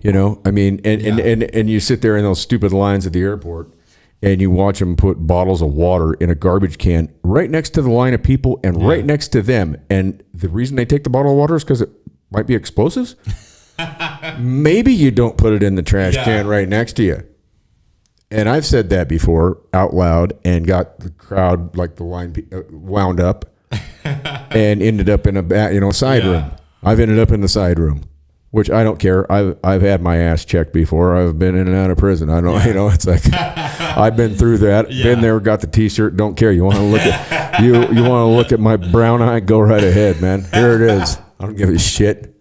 I mean, and you sit there in those stupid lines at the airport and you watch them put bottles of water in a garbage can right next to the line of people and right next to them. And the reason they take the bottle of water is because it might be explosives. Maybe you don't put it in the trash can right next to you. And I've said that before out loud and got the crowd, like the line, wound up and ended up in a side room. I've ended up in the side room. Which I don't care. I've had my ass checked before. I've been in and out of prison. I don't, it's like I've been through that. Been there, got the T-shirt. Don't care. You want to look at you want to look at my brown eye? Go right ahead, man. Here it is. I don't give a shit.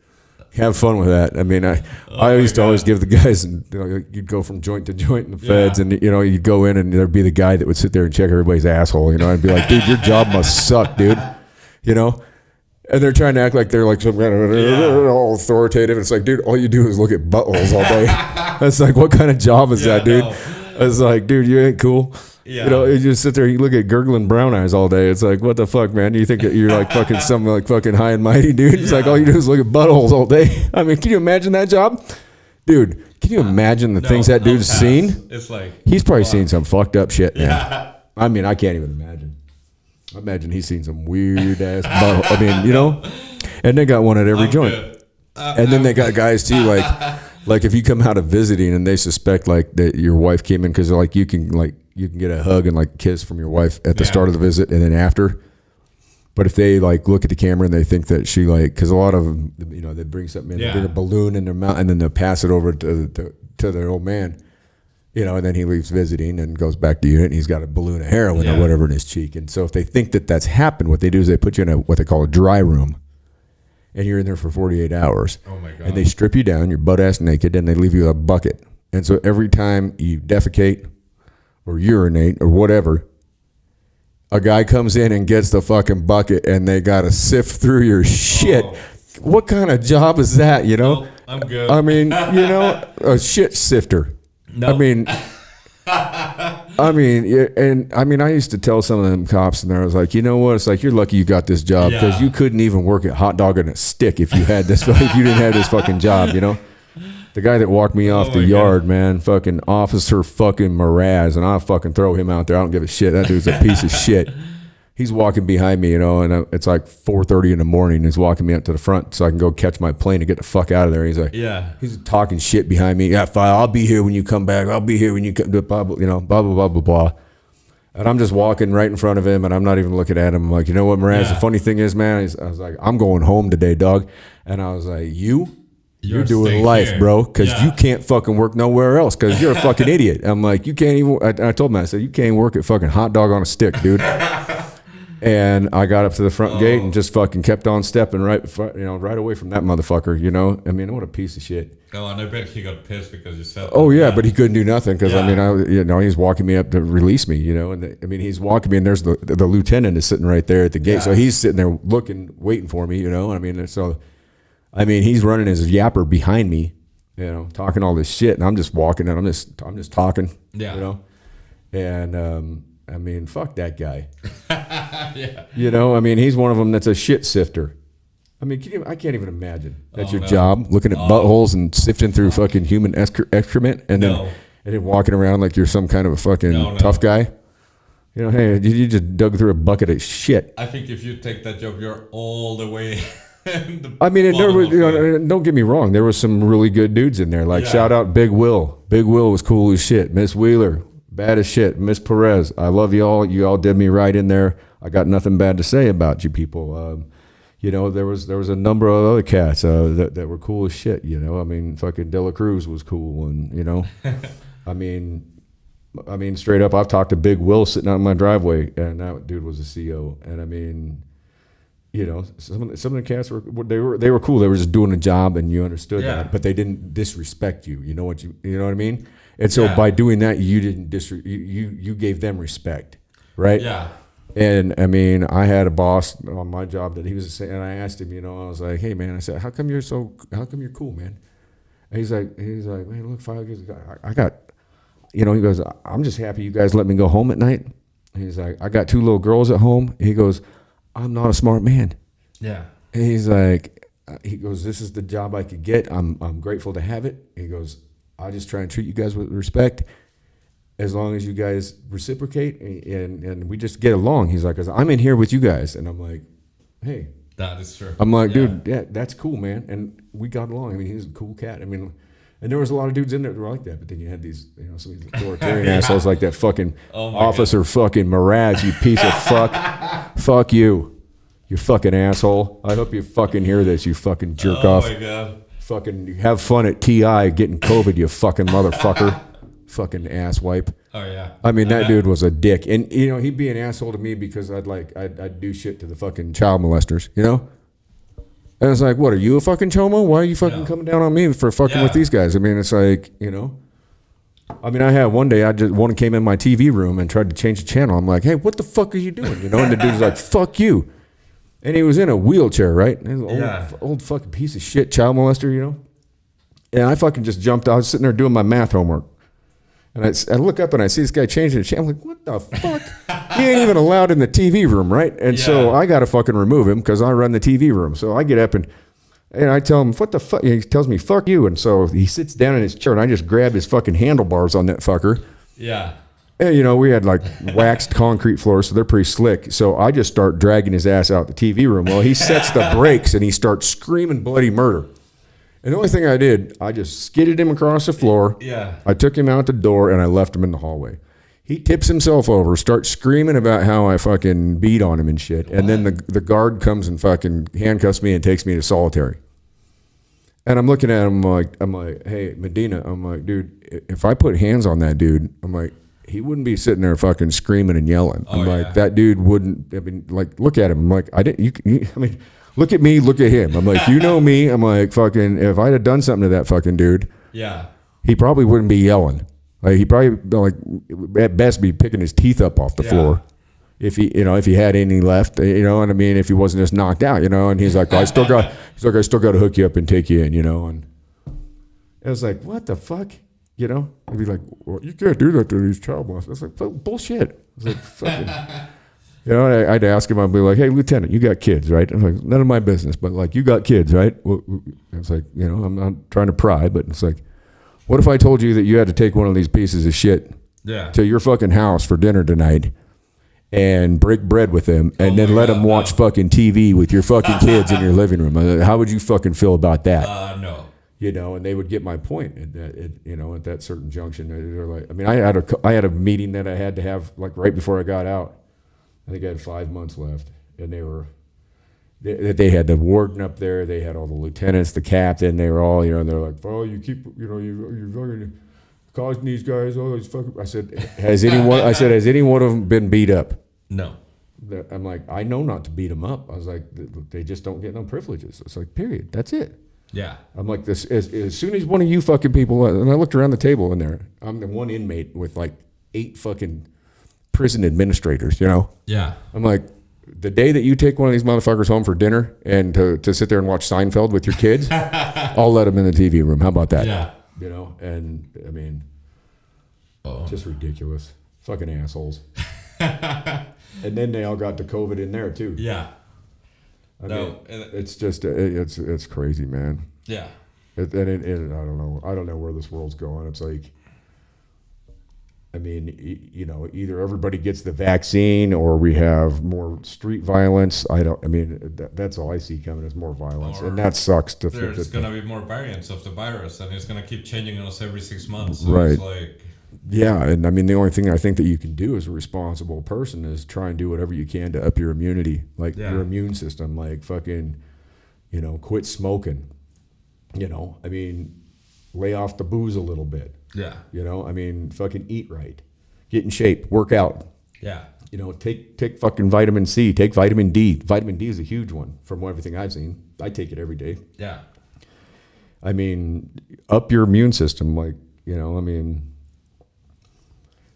Have fun with that. I mean, I used to always give the guys. You'd go from joint to joint in the feds, and you'd go in, and there'd be the guy that would sit there and check everybody's asshole. I'd be like, dude, your job must suck, dude. And they're trying to act like they're like some kind of all authoritative. It's like, dude, all you do is look at buttholes all day. That's like, what kind of job is that, dude? No. It's like, dude, you ain't cool. Yeah. You just sit there, you look at gurgling brown eyes all day. It's like, what the fuck, man? You think that you're like fucking something like fucking high and mighty, dude? It's like, all you do is look at buttholes all day. I mean, can you imagine that job? Dude, can you imagine the things that dude's seen? It's like, he's probably seen some fucked up shit, man. I mean, I can't even imagine. I imagine he's seen some weird ass bottle. I mean, and they got one at every joint. And then they got guys too, like if you come out of visiting and they suspect like that your wife came in, because like you can get a hug and like kiss from your wife at the start of the visit and then after. But if they like look at the camera and they think that she because a lot of them, they bring something in, they bring a balloon in their mouth and then they'll pass it over to their old man. And then he leaves visiting and goes back to unit, and he's got a balloon of heroin or whatever in his cheek. And so if they think that that's happened, what they do is they put you in what they call a dry room, and you're in there for 48 hours. Oh my God. And they strip you down, you're butt ass naked, and they leave you a bucket. And so every time you defecate or urinate or whatever, a guy comes in and gets the fucking bucket, and they got to sift through your shit. Oh. What kind of job is that, No, I'm good. I mean, a shit sifter. No. I mean, I used to tell some of them cops, and I was like, you know what? It's like, you're lucky you got this job, because you couldn't even work at hot dog on a stick if you had this. If you didn't have this fucking job, The guy that walked me off the yard, man, fucking Officer fucking Mraz, and I'll fucking throw him out there. I don't give a shit. That dude's a piece of shit. He's walking behind me, and it's like 4:30 in the morning. He's walking me up to the front so I can go catch my plane and get the fuck out of there. He's like, he's talking shit behind me. Yeah, fine. I'll be here when you come back. I'll be here when you come. Blah blah blah blah blah blah. And I'm just walking right in front of him, and I'm not even looking at him. I'm like, you know what, Mraz? The funny thing is, man, I was like, I'm going home today, dog. And I was like, you're doing life, here, bro, because you can't fucking work nowhere else because you're a fucking idiot. I'm like, you can't even. I told him, I said, you can't even work at fucking hot dog on a stick, dude. And I got up to the front gate and just fucking kept on stepping right away from that motherfucker. I mean, what a piece of shit. Oh, and I bet he got pissed because you said that. Oh yeah, but he couldn't do nothing because I mean, he's walking me up to release me. And he's walking me, and there's the lieutenant is sitting right there at the gate, so he's sitting there looking, waiting for me. I mean, he's running his yapper behind me, talking all this shit, and I'm just walking, and I'm just talking. And I mean, fuck that guy. I mean, he's one of them that's a shit sifter. I mean, I can't even imagine. That's your job, looking at buttholes and sifting through fucking human excrement, and then walking around like you're some kind of a fucking tough guy. Hey, you just dug through a bucket of shit. I think if you take that job, you're all the way. I mean, don't get me wrong. There was some really good dudes in there. Like, shout out Big Will. Big Will was cool as shit. Miss Wheeler. Bad as shit. Miss Perez, I love you all. You all did me right in there. I got nothing bad to say about you people. You know, there was a number of other cats that were cool as shit. You know, I mean, fucking Dela Cruz was cool, and you know, I mean, straight up, I've talked to Big Will sitting out in my driveway, and that dude was a CO. And I mean, you know, some of the cats were cool. They were just doing a job, and you understood that, but they didn't disrespect you. You know what I mean? And so by doing that, you didn't you gave them respect, right? Yeah. And I mean, I had a boss on my job that he was saying, and I asked him, you know, I was like, hey man, I said, how come you're cool, man? And he's like, man, look, 5 years ago, I got, you know, he goes, I'm just happy you guys let me go home at night. He's like, I got 2 little girls at home. He goes, I'm not a smart man. Yeah. And he's like, this is the job I could get. I'm grateful to have it. He goes, I just try and treat you guys with respect. As long as you guys reciprocate and we just get along. He's like, 'cause I'm in here with you guys. And I'm like, hey. That is true. I'm like, dude, yeah, that's cool, man. And we got along. I mean, he's a cool cat. I mean, and there was a lot of dudes in there that were like that. But then you had these, you know, some of these authoritarian assholes like that fucking Officer fucking Mraz, you piece of fuck. Fuck you. You fucking asshole. I hope you fucking hear this, you fucking jerk off. Oh my God. Fucking have fun at TI getting COVID, you fucking motherfucker. Fucking asswipe. Oh yeah. I mean, that dude was a dick, and you know he'd be an asshole to me because I'd do shit to the fucking child molesters, you know. And it's like, what are you, a fucking chomo? Why are you fucking coming down on me for fucking with these guys? I mean, it's like, you know. I mean, I had one day one came in my TV room and tried to change the channel. I'm like, hey, what the fuck are you doing? You know, and the dude's like, fuck you. And he was in a wheelchair, right? Old fucking piece of shit child molester, you know. And I fucking just jumped. I was sitting there doing my math homework. And I look up and I see this guy changing the channel. I'm like, what the fuck? He ain't even allowed in the TV room, right? And so I got to fucking remove him because I run the TV room. So I get up and I tell him, what the fuck? He tells me, fuck you. And so he sits down in his chair and I just grab his fucking handlebars on that fucker. Yeah. And, you know, we had like waxed concrete floors, so they're pretty slick. So I just start dragging his ass out the TV room. Well, he sets the brakes and he starts screaming bloody murder. And the only thing I did, I just skidded him across the floor. Yeah. I took him out the door and I left him in the hallway. He tips himself over, starts screaming about how I fucking beat on him and shit. And then the guard comes and fucking handcuffs me and takes me to solitary. And I'm looking at him I'm like, hey, Medina, I'm like, dude, if I put hands on that dude, I'm like, he wouldn't be sitting there fucking screaming and yelling. I'm like, that dude wouldn't, I mean, like, look at him. I'm like, I mean, look at me, look at him. I'm like, you know me. I'm like, fucking, if I'd have done something to that fucking dude, he probably wouldn't be yelling. Like, he probably, like, at best be picking his teeth up off the floor. If he, you know, if he had any left, you know, and I mean, if he wasn't just knocked out, you know, and he's like, I still got to hook you up and take you in, you know, and I was like, what the fuck, you know? He'd be like, well, you can't do that to these child molesters. I was like, bullshit. I was like, fucking. You know, I'd ask him, I'd be like, hey, Lieutenant, you got kids, right? I'm like, none of my business, but like, you got kids, right? Well, it's like, you know, I'm not trying to pry, but it's like, what if I told you that you had to take one of these pieces of shit to your fucking house for dinner tonight and break bread with them and then let them watch fucking TV with your fucking kids in your living room? How would you fucking feel about that? No. You know, and they would get my point at that, you know, at that certain junction. They're like, I mean, I had a meeting that I had to have like right before I got out. I think I had 5 months left, and they had the warden up there. They had all the lieutenants, the captain. They were all, you know, they're like, oh, you keep, you know, you're fucking causing these guys all these fucking. I said, has any one of them been beat up? No. I'm like, I know not to beat them up. I was like, they just don't get no privileges. It's like, period. That's it. Yeah. I'm like, this as soon as one of you fucking people, and I looked around the table in there. I'm the one inmate with like 8 fucking prison administrators, you know? Yeah. I'm like, the day that you take one of these motherfuckers home for dinner and to sit there and watch Seinfeld with your kids, I'll let them in the TV room. How about that? Yeah. You know? And I mean, just ridiculous. Fucking assholes. And then they all got the COVID in there too. Yeah. I mean, it's just, it's crazy, man. Yeah. I don't know. I don't know where this world's going. It's like, I mean, you know, either everybody gets the vaccine or we have more street violence. That's all I see coming is more violence. And that sucks to think there's going to be more variants of the virus and it's going to keep changing us every 6 months. So right. It's like, Yeah, and I mean, the only thing I think that you can do as a responsible person is try and do whatever you can to up your immunity, like Yeah. your immune system, like fucking, quit smoking. I mean, lay off the booze a little bit. Yeah. I mean, fucking eat right, get in shape, work out. Yeah. Take fucking vitamin C, take vitamin D. Vitamin D is a huge one from everything I've seen. I take it every day. Yeah. I mean, up your immune system, like, I mean,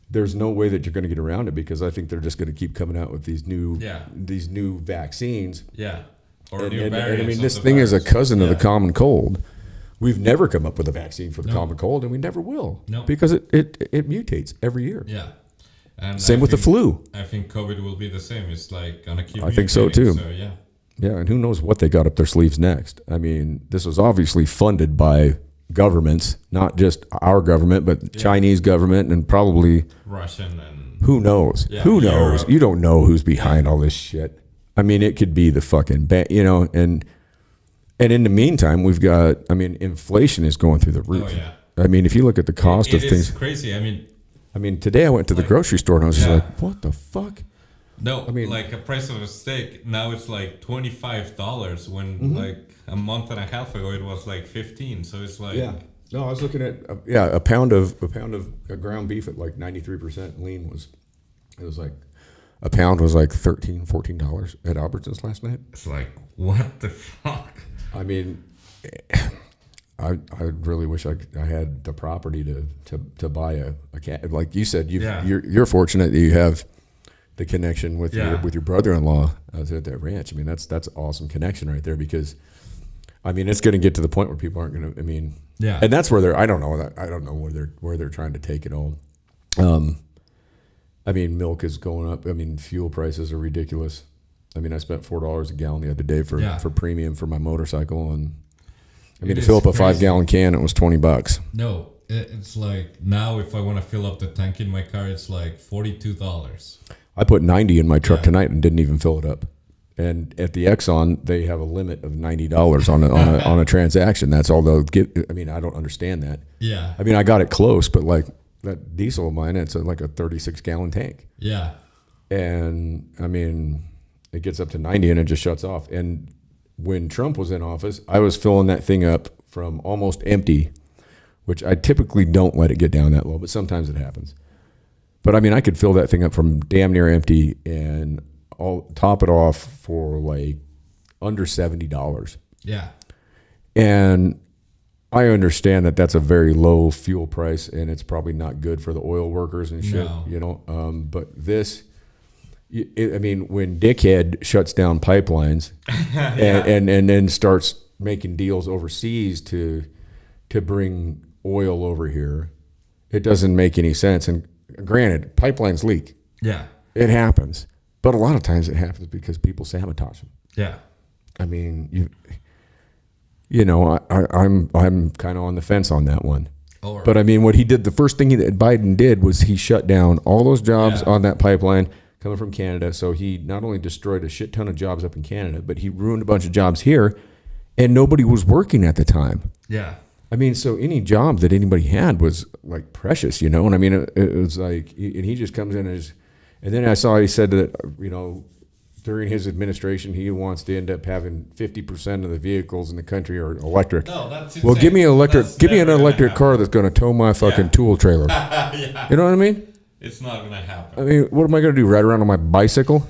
there's no way that you're going to get around it because I think they're just going to keep coming out with these new vaccines. Yeah. Or And, new and I variants mean, of this the thing is a virus. cousin of the Yeah. common cold. We've never come up with a vaccine for the No. common cold, and we never will. No. Because it mutates every year. Yeah. And Same I with the think- flu. I think COVID will be the same. It's like gonna keep. I think so, mutating, too. So yeah. Yeah, and who knows what they got up their sleeves next. I mean, this was obviously funded by governments, not just our government, but Chinese government and probably Russian and who knows? Yeah, Who knows? Europe. You don't know who's behind all this shit. I mean, it could be the fucking and in the meantime, we've got, I mean, inflation is going through the roof. Oh, yeah. I mean, if you look at the cost of it things, is crazy. I mean, today I went to the grocery store and I was just Yeah. like, what the fuck? no, I mean- like a price of a steak now it's like $25 when Mm-hmm. like a month and a half ago it was like 15. So it's like No, I was looking at a pound of ground beef at like 93% lean was like a pound was like $13-14 at Albertsons last night. it's like what the fuck? I mean, I really wish I had the property to buy a cat. Like you said, Yeah. you're fortunate that you have the connection with Yeah. your brother-in-law out at that ranch. I mean, that's an awesome connection right there because, I mean, it's going to get to the point where people aren't going to. I mean, Yeah. and that's where they're. I don't know where they're trying to take it all. I mean, milk is going up. I mean, fuel prices are ridiculous. I mean, I spent $4 a gallon the other day for premium for my motorcycle, and I mean, It to is fill up a crazy. 5-gallon can, it was $20. No, it's like now if I want to fill up the tank in my car, it's like $42. I put 90 in my truck Yeah. tonight and didn't even fill it up. And at the Exxon, they have a limit of $90 on a transaction. That's all they'll get. I mean, I don't understand that. Yeah. I mean, I got it close, but like that diesel of mine, it's like a 36-gallon tank. Yeah. And I mean, it gets up to 90 and it just shuts off. And when Trump was in office, I was filling that thing up from almost empty, which I typically don't let it get down that low, but sometimes it happens. But I mean, I could fill that thing up from damn near empty and top it off for like under $70. Yeah. And I understand that that's a very low fuel price and it's probably not good for the oil workers and shit, No. But this, I mean, when Dickhead shuts down pipelines and then starts making deals overseas to bring oil over here, it doesn't make any sense. And granted, pipelines leak. Yeah. It happens. But a lot of times it happens because people sabotage them. Yeah. I mean, I'm kind of on the fence on that one. Or, But I mean, what he did, the first thing that Biden did was he shut down all those jobs Yeah. on that pipeline coming from Canada. So he not only destroyed a shit ton of jobs up in Canada, but he ruined a bunch of jobs here, and nobody was working at the time. yeah. I mean, so any job that anybody had was like precious, And I mean, it was like, and he just comes in and then I saw he said that, during his administration, he wants to end up having 50% of the vehicles in the country are electric. No, that's Well, give me an insane. electric. That's Give me an never gonna electric car happen. that's going to tow my fucking Yeah. tool trailer. Yeah. You know what I mean? It's not gonna happen. I mean, what am I going to do? Ride around on my bicycle,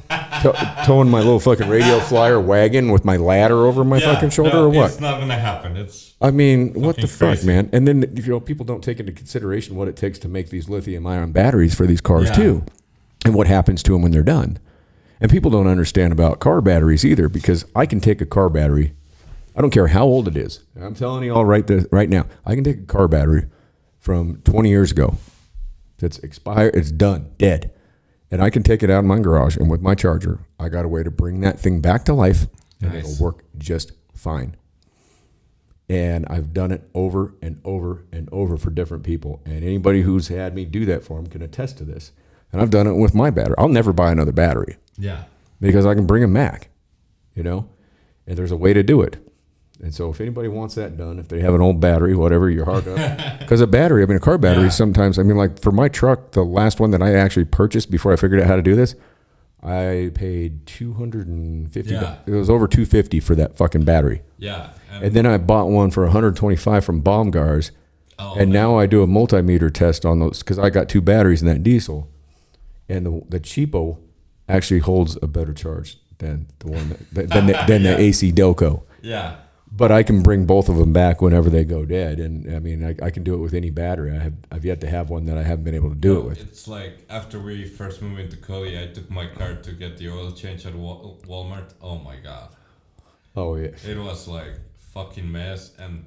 towing my little fucking radio flyer wagon with my ladder over my fucking shoulder, no, or what? It's not gonna happen. It's I mean, what the fucking fuck, crazy. man? And then people don't take into consideration what it takes to make these lithium-ion batteries for these cars Yeah. too, and what happens to them when they're done. And people don't understand about car batteries either, because I can take a car battery. I don't care how old it is. And I'm telling you all right now, I can take a car battery from 20 years ago. That's expired. It's done, dead. And I can take it out in my garage, and with my charger, I got a way to bring that thing back to life, and Nice. it'll work just fine. And I've done it over and over and over for different people. And anybody who's had me do that for them can attest to this. And I've done it with my battery. I'll never buy another battery yeah. because I can bring them back, And there's a way to do it. And so if anybody wants that done, if they have an old battery, whatever, you're hard up. Because a battery, I mean, a car battery sometimes, I mean, like for my truck, the last one that I actually purchased before I figured out how to do this, I paid $250. It was over $250 for that fucking battery. Yeah. And then I bought one for $125 from Baumgars. Oh, and now I do a multimeter test on those because I got 2 batteries in that diesel. And the cheapo actually holds a better charge than the one than the AC Delco. Yeah. But I can bring both of them back whenever they go dead, and I mean I can do it with any battery. I've yet to have one that I haven't been able to do it with. It's like after we first moved into Cody, I took my car to get the oil change at Walmart. Oh my god. Oh yeah. It was like fucking mess, and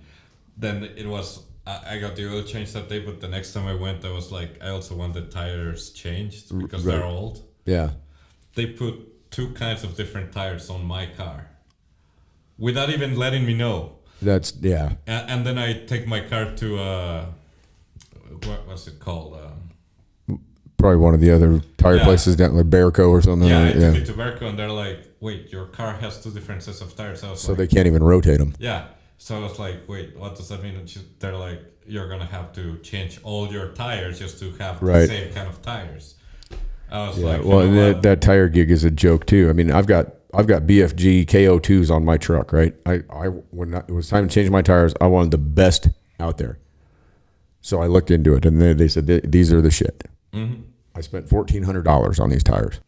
then it was. I got the oil change that day, but the next time I went, I was like, I also want the tires changed because they're old. Yeah. They put 2 kinds of different tires on my car without even letting me know. That's yeah. And then I take my car to what was it called? Probably one of the other tire places down like Bearco or something. Yeah, like, I took it to Bearco, and they're like, "Wait, your car has 2 different sets of tires." So they can't even rotate them. Yeah. So I was like, "Wait, what does that mean?" And they're like, "You're gonna have to change all your tires just to have the same kind of tires." I was like, well, and that tire gig is a joke too. I mean, I've got BFG KO2s on my truck, right? When it was time to change my tires, I wanted the best out there. So I looked into it, and they said these are the shit. Mm-hmm. I spent $1,400 on these tires.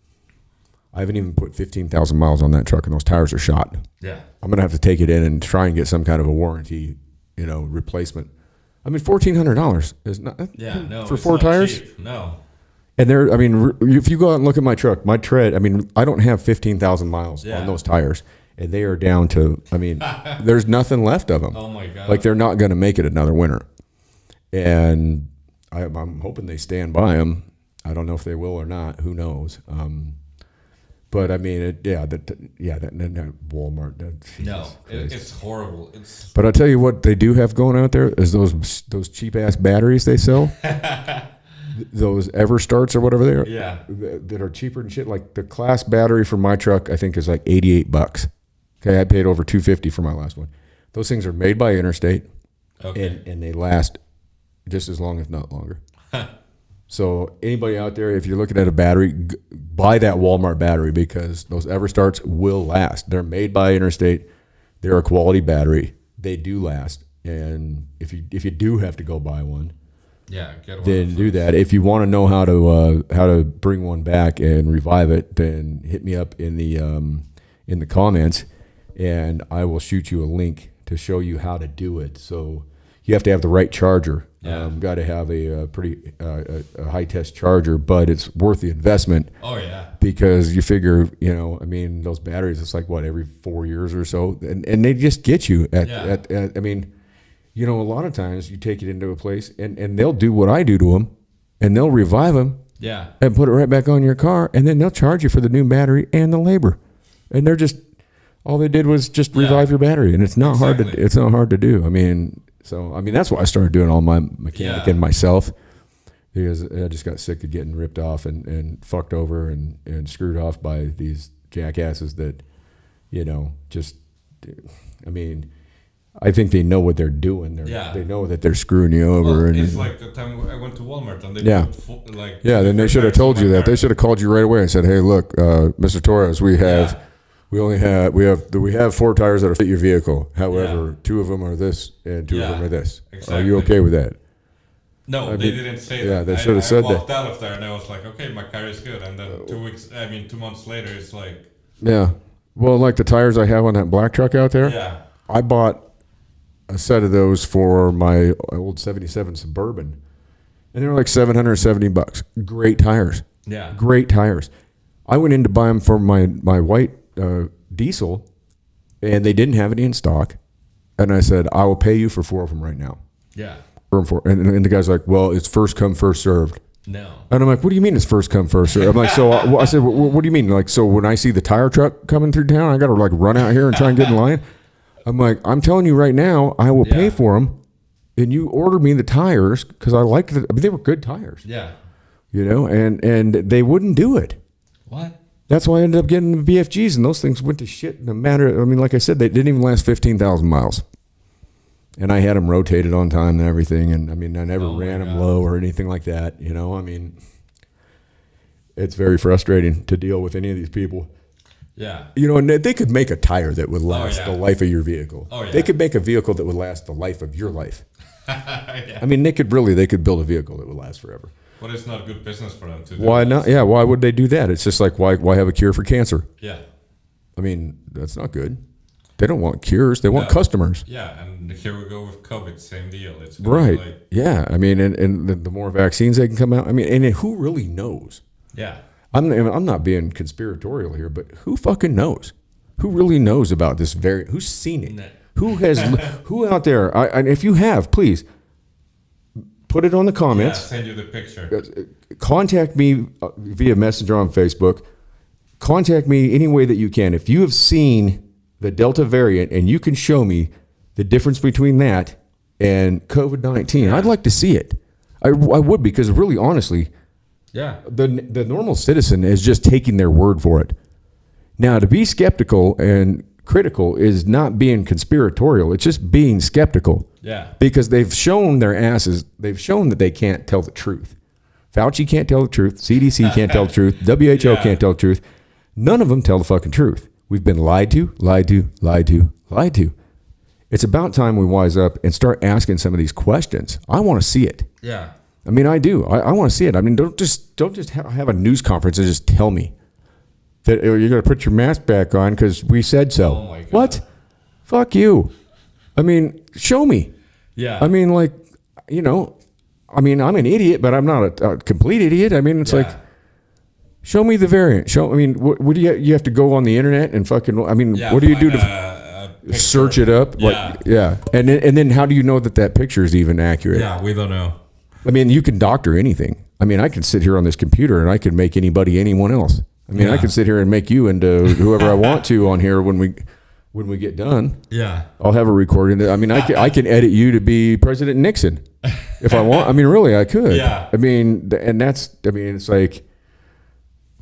I haven't even put 15,000 miles on that truck, and those tires are shot. Yeah. I'm gonna have to take it in and try and get some kind of a warranty, replacement. I mean, $1,400 is not for 4 tires. Cheap. No. And if you go out and look at my truck, my tread, I mean, I don't have 15,000 miles on those tires, and they are down to, I mean, there's nothing left of them. Oh my god! Like they're not going to make it another winter, and I'm hoping they stand by them. I don't know if they will or not. Who knows? But I mean, that Walmart. It's horrible. But I'll tell you what they do have going out there is those cheap ass batteries they sell. Those Everstarts or whatever they are. Yeah. That are cheaper than shit. Like the class battery for my truck, I think is like $88. Okay, I paid over $250 for my last one. Those things are made by Interstate, and they last just as long, if not longer. So anybody out there, if you're looking at a battery, buy that Walmart battery because those Everstarts will last. They're made by Interstate. They're a quality battery. They do last. And if you do have to go buy one, get one. Then do that. If you want to know how to bring one back and revive it, then hit me up in the comments, and I will shoot you a link to show you how to do it. So you have to have the right charger. Got to have a pretty high test charger, but it's worth the investment. Oh yeah. Because you figure, I mean, those batteries, it's like what, every 4 years or so, and they just get you at I mean, a lot of times you take it into a place and they'll do what I do to them, and they'll revive them. Yeah. And put it right back on your car, and then they'll charge you for the new battery and the labor, and they're just all they did was just revive your battery, and it's not hard to do. I mean. So, I mean, that's why I started doing all my mechanic and myself, because I just got sick of getting ripped off and fucked over and screwed off by these jackasses that, I mean, I think they know what they're doing. They know that they're screwing you over. Well, and it's like the time I went to Walmart and they then they should have told you that. They should have called you right away and said, hey, look, Mr. Torres, we have 4 tires that'll fit your vehicle. However, 2 of them are this and 2 of them are this. Exactly. Are you okay with that? No, they didn't say that. Yeah, they should have said that. I walked out of there and I was like, okay, my car is good. And then 2 months later, it's like. Yeah. Well, like the tires I have on that black truck out there. Yeah. I bought a set of those for my old 77 Suburban, and they were like $770. Great tires. Yeah. Great tires. I went in to buy them for my white diesel, and they didn't have any in stock, and I said, I will pay you for 4 of them right now. Yeah. And the guy's like, well, it's first come, first served. No. And I'm like, what do you mean it's first come, first served? I'm like, so I said, what do you mean? Like, so when I see the tire truck coming through town, I got to like run out here and try and get in line? I'm like, I'm telling you right now, I will pay for them, and you order me the tires because I liked it. I mean, they were good tires. Yeah. And they wouldn't do it. What? That's why I ended up getting BFGs, and those things went to shit in a matter. I mean, like I said, they didn't even last 15,000 miles. And I had them rotated on time and everything. And I mean, I never ran them low or anything like that. You know, I mean, it's very frustrating to deal with any of these people. Yeah. You know, and they could make a tire that would last the life of your vehicle. Oh, yeah. They could make a vehicle that would last the life of your life. Yeah. I mean, they could build a vehicle that would last forever. But it's not good business for them to do. Why not? Yeah, why would they do that? It's just like, why have a cure for cancer? Yeah. I mean, that's not good. They don't want cures. They want customers. Yeah, and here we go with COVID, same deal. It's Right. Like, yeah. I mean, and the more vaccines they can come out. I mean, and who really knows? yeah. I'm not being conspiratorial here, but who fucking knows? Who really knows about this variant? Who's seen it? No. Who out there? If you have, please put it on the comments. Yeah, send you the picture. Contact me via Messenger on Facebook. Contact me any way that you can. If you have seen the Delta variant and you can show me the difference between that and COVID-19, I'd like to see it. I would, because really, honestly, Yeah. the normal citizen is just taking their word for it. Now, to be skeptical and critical is not being conspiratorial. It's just being skeptical. Yeah. Because they've shown their asses. They've shown that they can't tell the truth. Fauci can't tell the truth. CDC can't tell the truth. WHO can't tell the truth. None of them tell the fucking truth. We've been lied to, lied to, lied to, lied to. It's about time we wise up and start asking some of these questions. I want to see it. Yeah. I mean, I do. I want to see it. I mean, don't just have a news conference and just tell me that you're going to put your mask back on because we said so. Oh my God. What? Fuck you. I mean, show me. Yeah. I mean, like, you know, I mean, I'm an idiot, but I'm not a complete idiot. I mean, it's like, show me the variant. I mean, what do you have to go on the internet and fucking, I mean, what do you do to search it up? Yeah. And then how do you know that picture is even accurate? Yeah, we don't know. I mean, you can doctor anything. I mean, I can sit here on this computer and I can make anyone else. I mean, I can sit here and make you into whoever I want to on here when we get done. Yeah. I'll have a recording. I mean, I can edit you to be President Nixon if I want. I mean, really, I could. Yeah. I mean, it's like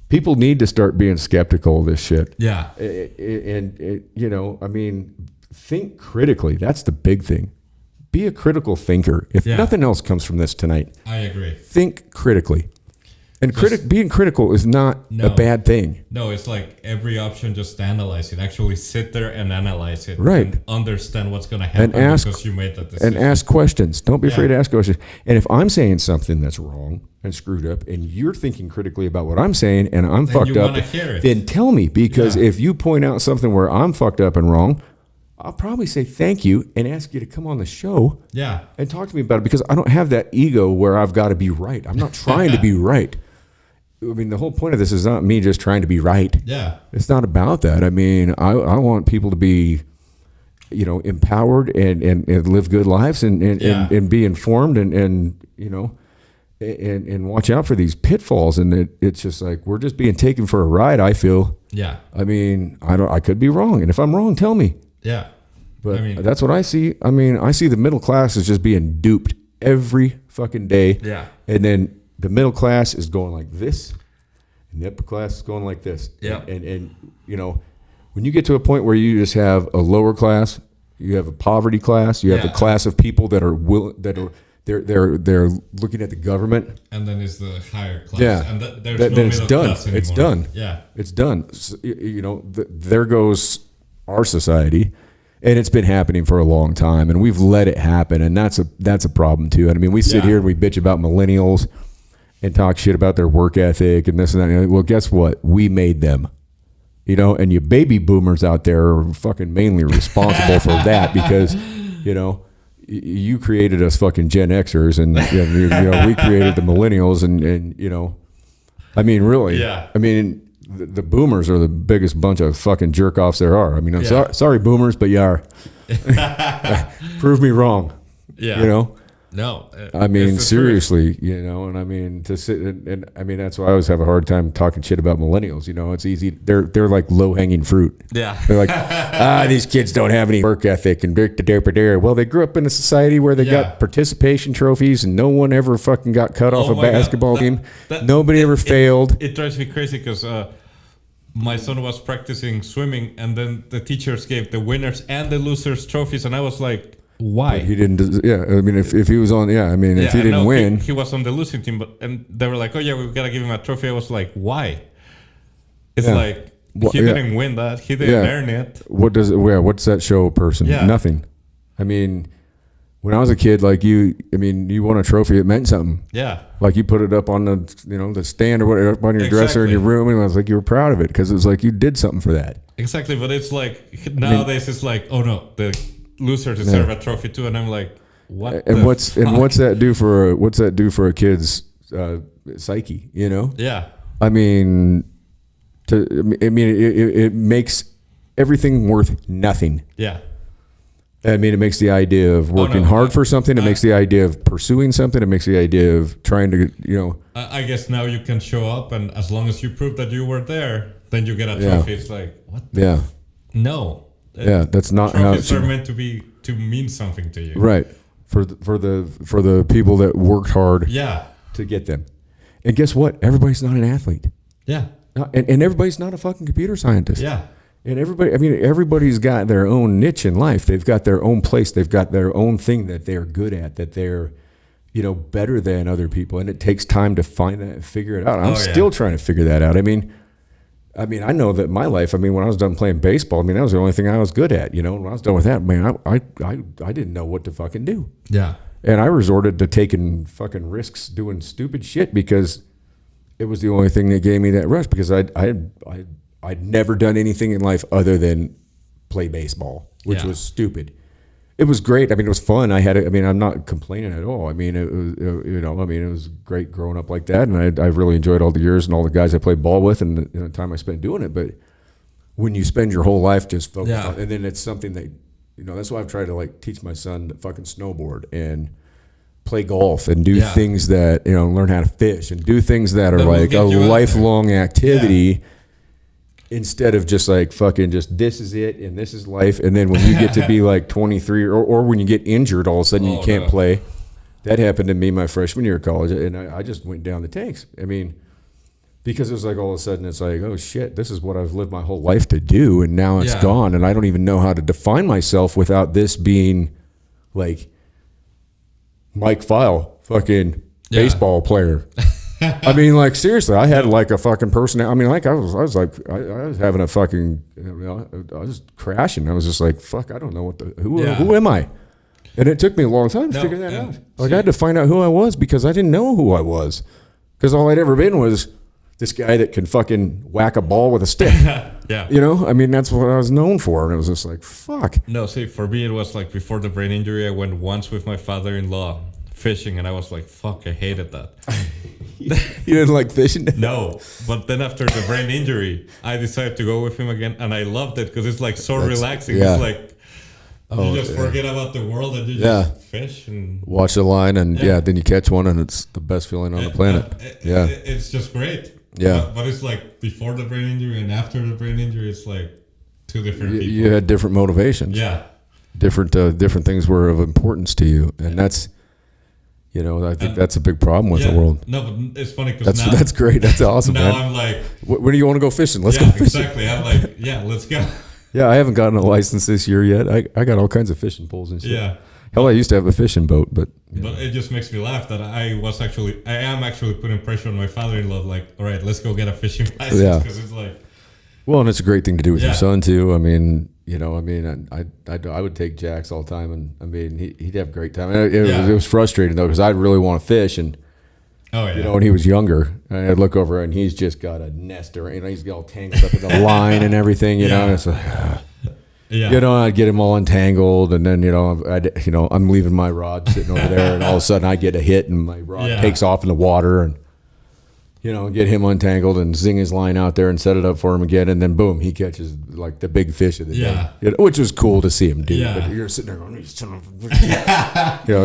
people need to start being skeptical of this shit. Yeah. And you know, I mean, think critically. That's the big thing. Be a critical thinker. If nothing else comes from this tonight, I agree. think critically. And being critical is not a bad thing. No, it's like every option, just analyze it. Actually sit there and analyze it. Right. And understand what's going to happen because you made that decision. And ask questions. Don't be afraid to ask questions. And if I'm saying something that's wrong and screwed up and you're thinking critically about what I'm saying and I'm fucked up, then tell me. Because if you point out something where I'm fucked up and wrong, I'll probably say thank you and ask you to come on the show and talk to me about it, because I don't have that ego where I've got to be right. I'm not trying to be right. I mean, the whole point of this is not me just trying to be right. Yeah. It's not about that. I mean, I want people to be, you know, empowered and live good lives and be informed and you know, and watch out for these pitfalls. And it's just like, we're just being taken for a ride, I feel. Yeah. I mean, I could be wrong. And if I'm wrong, tell me. Yeah. But that's what I see. I mean, I see the middle class is just being duped every fucking day. Yeah. And then the middle class is going like this, and the upper class is going like this. Yeah. And you know, when you get to a point where you just have a lower class, you have a poverty class, you have a class of people that are they're looking at the government. And then is the higher class. Yeah. And there's then no it's middle done. class anymore. It's done. Yeah. It's done. So, you know, there goes our society, and it's been happening for a long time, and we've let it happen, and that's a problem too. And I mean, we sit here and we bitch about millennials and talk shit about their work ethic and this and that. Well, guess what? We made them, you know, and you baby boomers out there are fucking mainly responsible for that, because, you know, you created us fucking Gen Xers, and you know, we created the millennials, and you know, I mean, really, I mean, the boomers are the biggest bunch of fucking jerk offs there are. I mean, I'm sorry, boomers, but you are. Prove me wrong. Yeah. You know? No. I mean, seriously, you know, and I mean, to sit and I mean, that's why I always have a hard time talking shit about millennials. You know, it's easy. They're like low hanging fruit. Yeah. They're like, these kids don't have any work ethic and well, they grew up in a society where they got participation trophies and no one ever fucking got cut off a basketball game. Nobody ever failed. It drives me crazy because my son was practicing swimming, and then the teachers gave the winners and the losers trophies, and I was like, why? He didn't. Yeah, I mean, if he was on, yeah, I mean, if he I didn't know win, he was on the losing team, and they were like, oh yeah, we gotta give him a trophy. I was like, why? It's Yeah. like he didn't win that. He didn't earn it. What does it? What's that show a person? Yeah. Nothing. I mean, when I was a kid, like you won a trophy. It meant something. Yeah. Like you put it up on the stand or whatever, up on your dresser in your room, and I was like, you were proud of it because it was like you did something for that. Exactly, but it's like nowadays it's like, oh no, the loser deserve a trophy too, and I'm like, what? And what's that do for a kid's psyche? You know? Yeah. I mean, it makes everything worth nothing. Yeah. I mean, it makes the idea of working hard for something. It makes the idea of pursuing something. It makes the idea of trying to, I guess now you can show up, and as long as you prove that you were there, then you get a trophy. It's like, what? No. Yeah, that's not how trophies are meant to mean something to you. Right. For the people that worked hard. Yeah. To get them. And guess what? Everybody's not an athlete. Yeah. And everybody's not a fucking computer scientist. Yeah. And everybody's got their own niche in life. They've got their own place. They've got their own thing that they're good at, that they're, better than other people. And it takes time to find that and figure it out. I'm still trying to figure that out. I mean, I know that my life, when I was done playing baseball, that was the only thing I was good at, When I was done with that, I didn't know what to fucking do. Yeah. And I resorted to taking fucking risks doing stupid shit because it was the only thing that gave me that rush, because I'd never done anything in life other than play baseball, which was stupid. It was great. It was fun. I'm not complaining at all. It was great growing up like that. And I really enjoyed all the years and all the guys I played ball with and the time I spent doing it. But when you spend your whole life just focused on, and then it's something that, that's why I've tried to teach my son to fucking snowboard and play golf and do things that, learn how to fish and do things that are like a lifelong activity. Instead of just this is it and this is life. And then when you get to be 23 or when you get injured, all of a sudden you can't play. That happened to me my freshman year of college. And I just went down the tanks. Because it was all of a sudden it's oh shit, this is what I've lived my whole life to do. And now it's gone. And I don't even know how to define myself without this being Mike File, fucking baseball player. Seriously, I had a fucking person. I was having a fucking, I was crashing. I was just fuck, I don't know who am I? And it took me a long time to figure that out. I had to find out who I was because I didn't know who I was. Because all I'd ever been was this guy that can fucking whack a ball with a stick. Yeah. That's what I was known for. And it was just fuck. No, see, for me, it was before the brain injury, I went once with my father-in-law fishing, and I was fuck, I hated that. You didn't like fishing? No, but then after the brain injury, I decided to go with him again, and I loved it because it's so relaxing. Yeah. It's you just forget about the world and you just fish and watch the line, and then you catch one, and it's the best feeling on the planet. It's just great. Yeah, but it's before the brain injury and after the brain injury, it's two different people. You had different motivations. Yeah, different things were of importance to you, and that's. I think that's a big problem with the world. No, but it's funny because that's great. That's awesome, now man. I'm when do you want to go fishing? Let's go fishing. Exactly. I'm let's go. Yeah, I haven't gotten a license this year yet. I got all kinds of fishing poles and shit. Yeah. Hell, I used to have a fishing boat, but. But it just makes me laugh that I am actually putting pressure on my father-in-law. All right, let's go get a fishing license because it's Well, and it's a great thing to do with your son too. I would take Jax all the time, and he'd have a great time. It was frustrating though because I really want to fish, and when he was younger, I'd look over and he's just got a nest, or he's got all tangled up in the line and everything. And it's I'd get him all entangled, and then I'm leaving my rod sitting over there, and all of a sudden I get a hit, and my rod takes off in the water, and. Get him untangled and zing his line out there and set it up for him again. And then boom, he catches the big fish of the day, which was cool to see him do. Yeah. But you're sitting there going,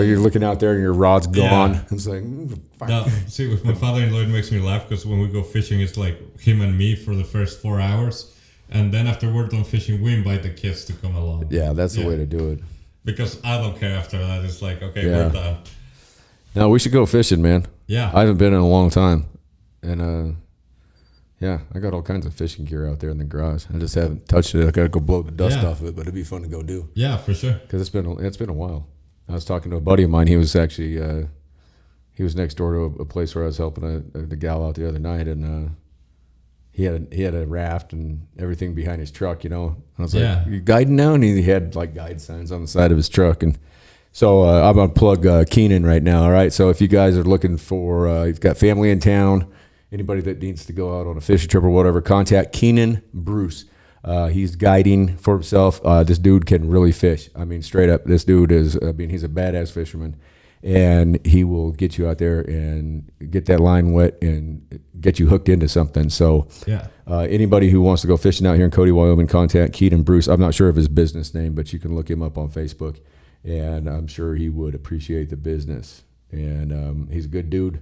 you're looking out there and your rod's gone. Yeah. It's fuck. No, see, with my father-in-law, it makes me laugh because when we go fishing, it's him and me for the first 4 hours. And then after we're done fishing, we invite the kids to come along. Yeah, that's the way to do it. Because I don't care after that. It's okay, we're done. No, we should go fishing, man. Yeah. I haven't been in a long time. And Yeah, I got all kinds of fishing gear out there in the garage. I just haven't touched it. I got to go blow the dust off of it, but it'd be fun to go do. Yeah, for sure. Because it's been a while. I was talking to a buddy of mine. He was actually he was next door to a place where I was helping the gal out the other night, and he had a raft and everything behind his truck. And I was like, "You guiding now?" And he had like guide signs on the side of his truck. And so I'm gonna plug Keenan right now. All right. So if you guys are looking for, you've got family in town. Anybody that needs to go out on a fishing trip or whatever, contact Keenan Bruce. He's guiding for himself. This dude can really fish. I mean, straight up, this dude he's a badass fisherman, and he will get you out there and get that line wet and get you hooked into something. So anybody who wants to go fishing out here in Cody, Wyoming, contact Keenan Bruce. I'm not sure of his business name, but you can look him up on Facebook, and I'm sure he would appreciate the business. And he's a good dude,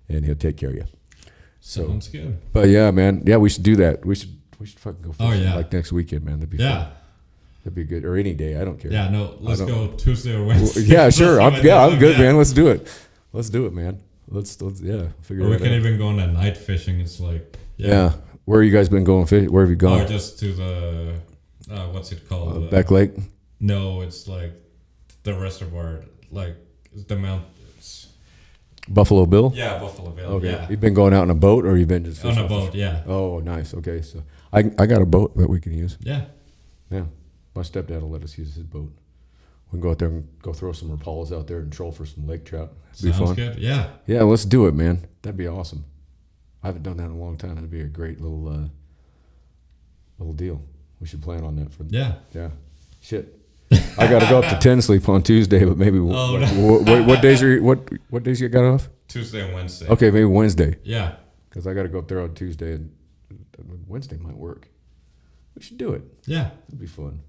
and he'll take care of you. So, sounds good. But yeah, man. Yeah, we should do that. We should fucking go fishing like next weekend, man. That'd be fun. That'd be good. Or any day. I don't care. Yeah, no, let's go Tuesday or Wednesday. Yeah, sure. I'm good, man. Let's do it. Let's do it, man. Let's figure it out. Or we can even go on a night fishing. It's like Where you guys been going fishing? Where have you gone? Oh, just to the what's it called? Back Lake? No, it's like the reservoir, like the mountains. Buffalo Bill? Yeah, Buffalo Bill. Okay. Yeah. You've been going out on a boat, or you've been just fishing? On a boat, yeah. Oh, nice. Okay, so I got a boat that we can use. Yeah. Yeah. My stepdad will let us use his boat. We can go out there and go throw some rapalas out there and troll for some lake trout. It'd be fun. Sounds good. Yeah. Yeah, let's do it, man. That'd be awesome. I haven't done that in a long time. That'd be a great little deal. We should plan on that for. Yeah. Yeah. Shit. I got to go up to Ten-Sleep on Tuesday, but maybe what days you got off? Tuesday and Wednesday. Okay, maybe Wednesday. Yeah. Because I got to go up there on Tuesday, and Wednesday might work. We should do it. Yeah. It'd be fun.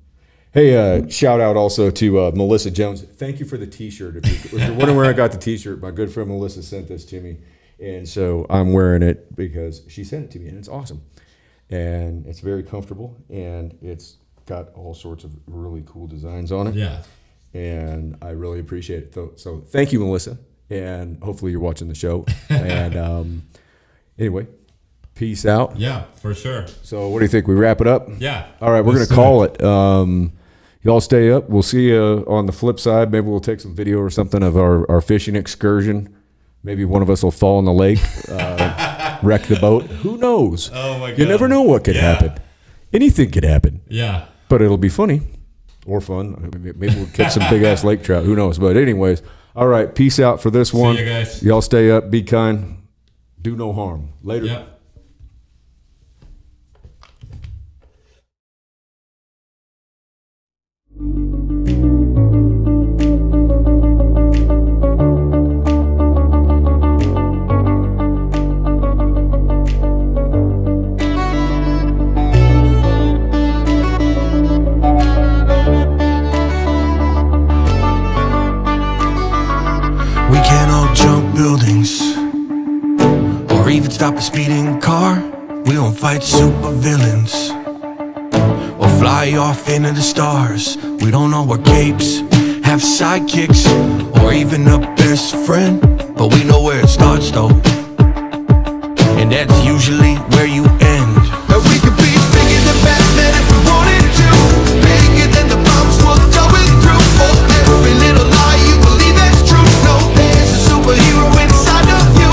Hey, shout out also to Melissa Jones. Thank you for the T-shirt. If you're wondering where I got the T-shirt, my good friend Melissa sent this to me, and so I'm wearing it because she sent it to me, and it's awesome, and it's very comfortable, and it's got all sorts of really cool designs on it. Yeah. And I really appreciate it. So thank you, Melissa, and hopefully you're watching the show. And anyway, peace out. Yeah, for sure. So what do you think? We wrap it up? Yeah. All right, we're going to call it. Y'all stay up. We'll see you on the flip side. Maybe we'll take some video or something of our fishing excursion. Maybe one of us will fall in the lake, wreck the boat. Who knows? Oh, my God. You never know what could happen. Anything could happen. Yeah. But it'll be funny or fun. Maybe we'll catch some big-ass lake trout. Who knows? But anyways, all right, peace out for this one. See you guys. Y'all stay up. Be kind. Do no harm. Later. Yep. We can't all jump buildings or even stop a speeding car. We don't fight super villains or fly off into the stars. We don't know our capes, have sidekicks, or even a best friend, but we know where it starts though, and that's usually where you end. And we could be bigger than Batman if we wanted to, bigger than the bombs we're going through. For every little lie you believe that's true, no, there's a superhero inside of you.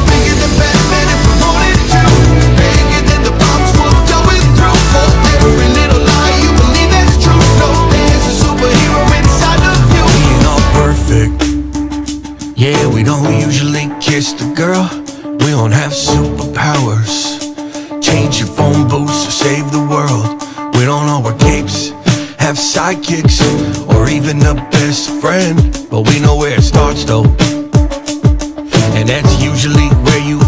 Bigger than Batman if we wanted to, bigger than the bombs we're going through. For every little lie you believe that's true, no, there's a superhero inside of you. We ain't all perfect, yeah, we don't usually kiss the girl. We don't have superpowers, change your phone booths or save the world. We don't know our capes, have sidekicks, or even a best friend, but we know where it starts though, and that's usually where you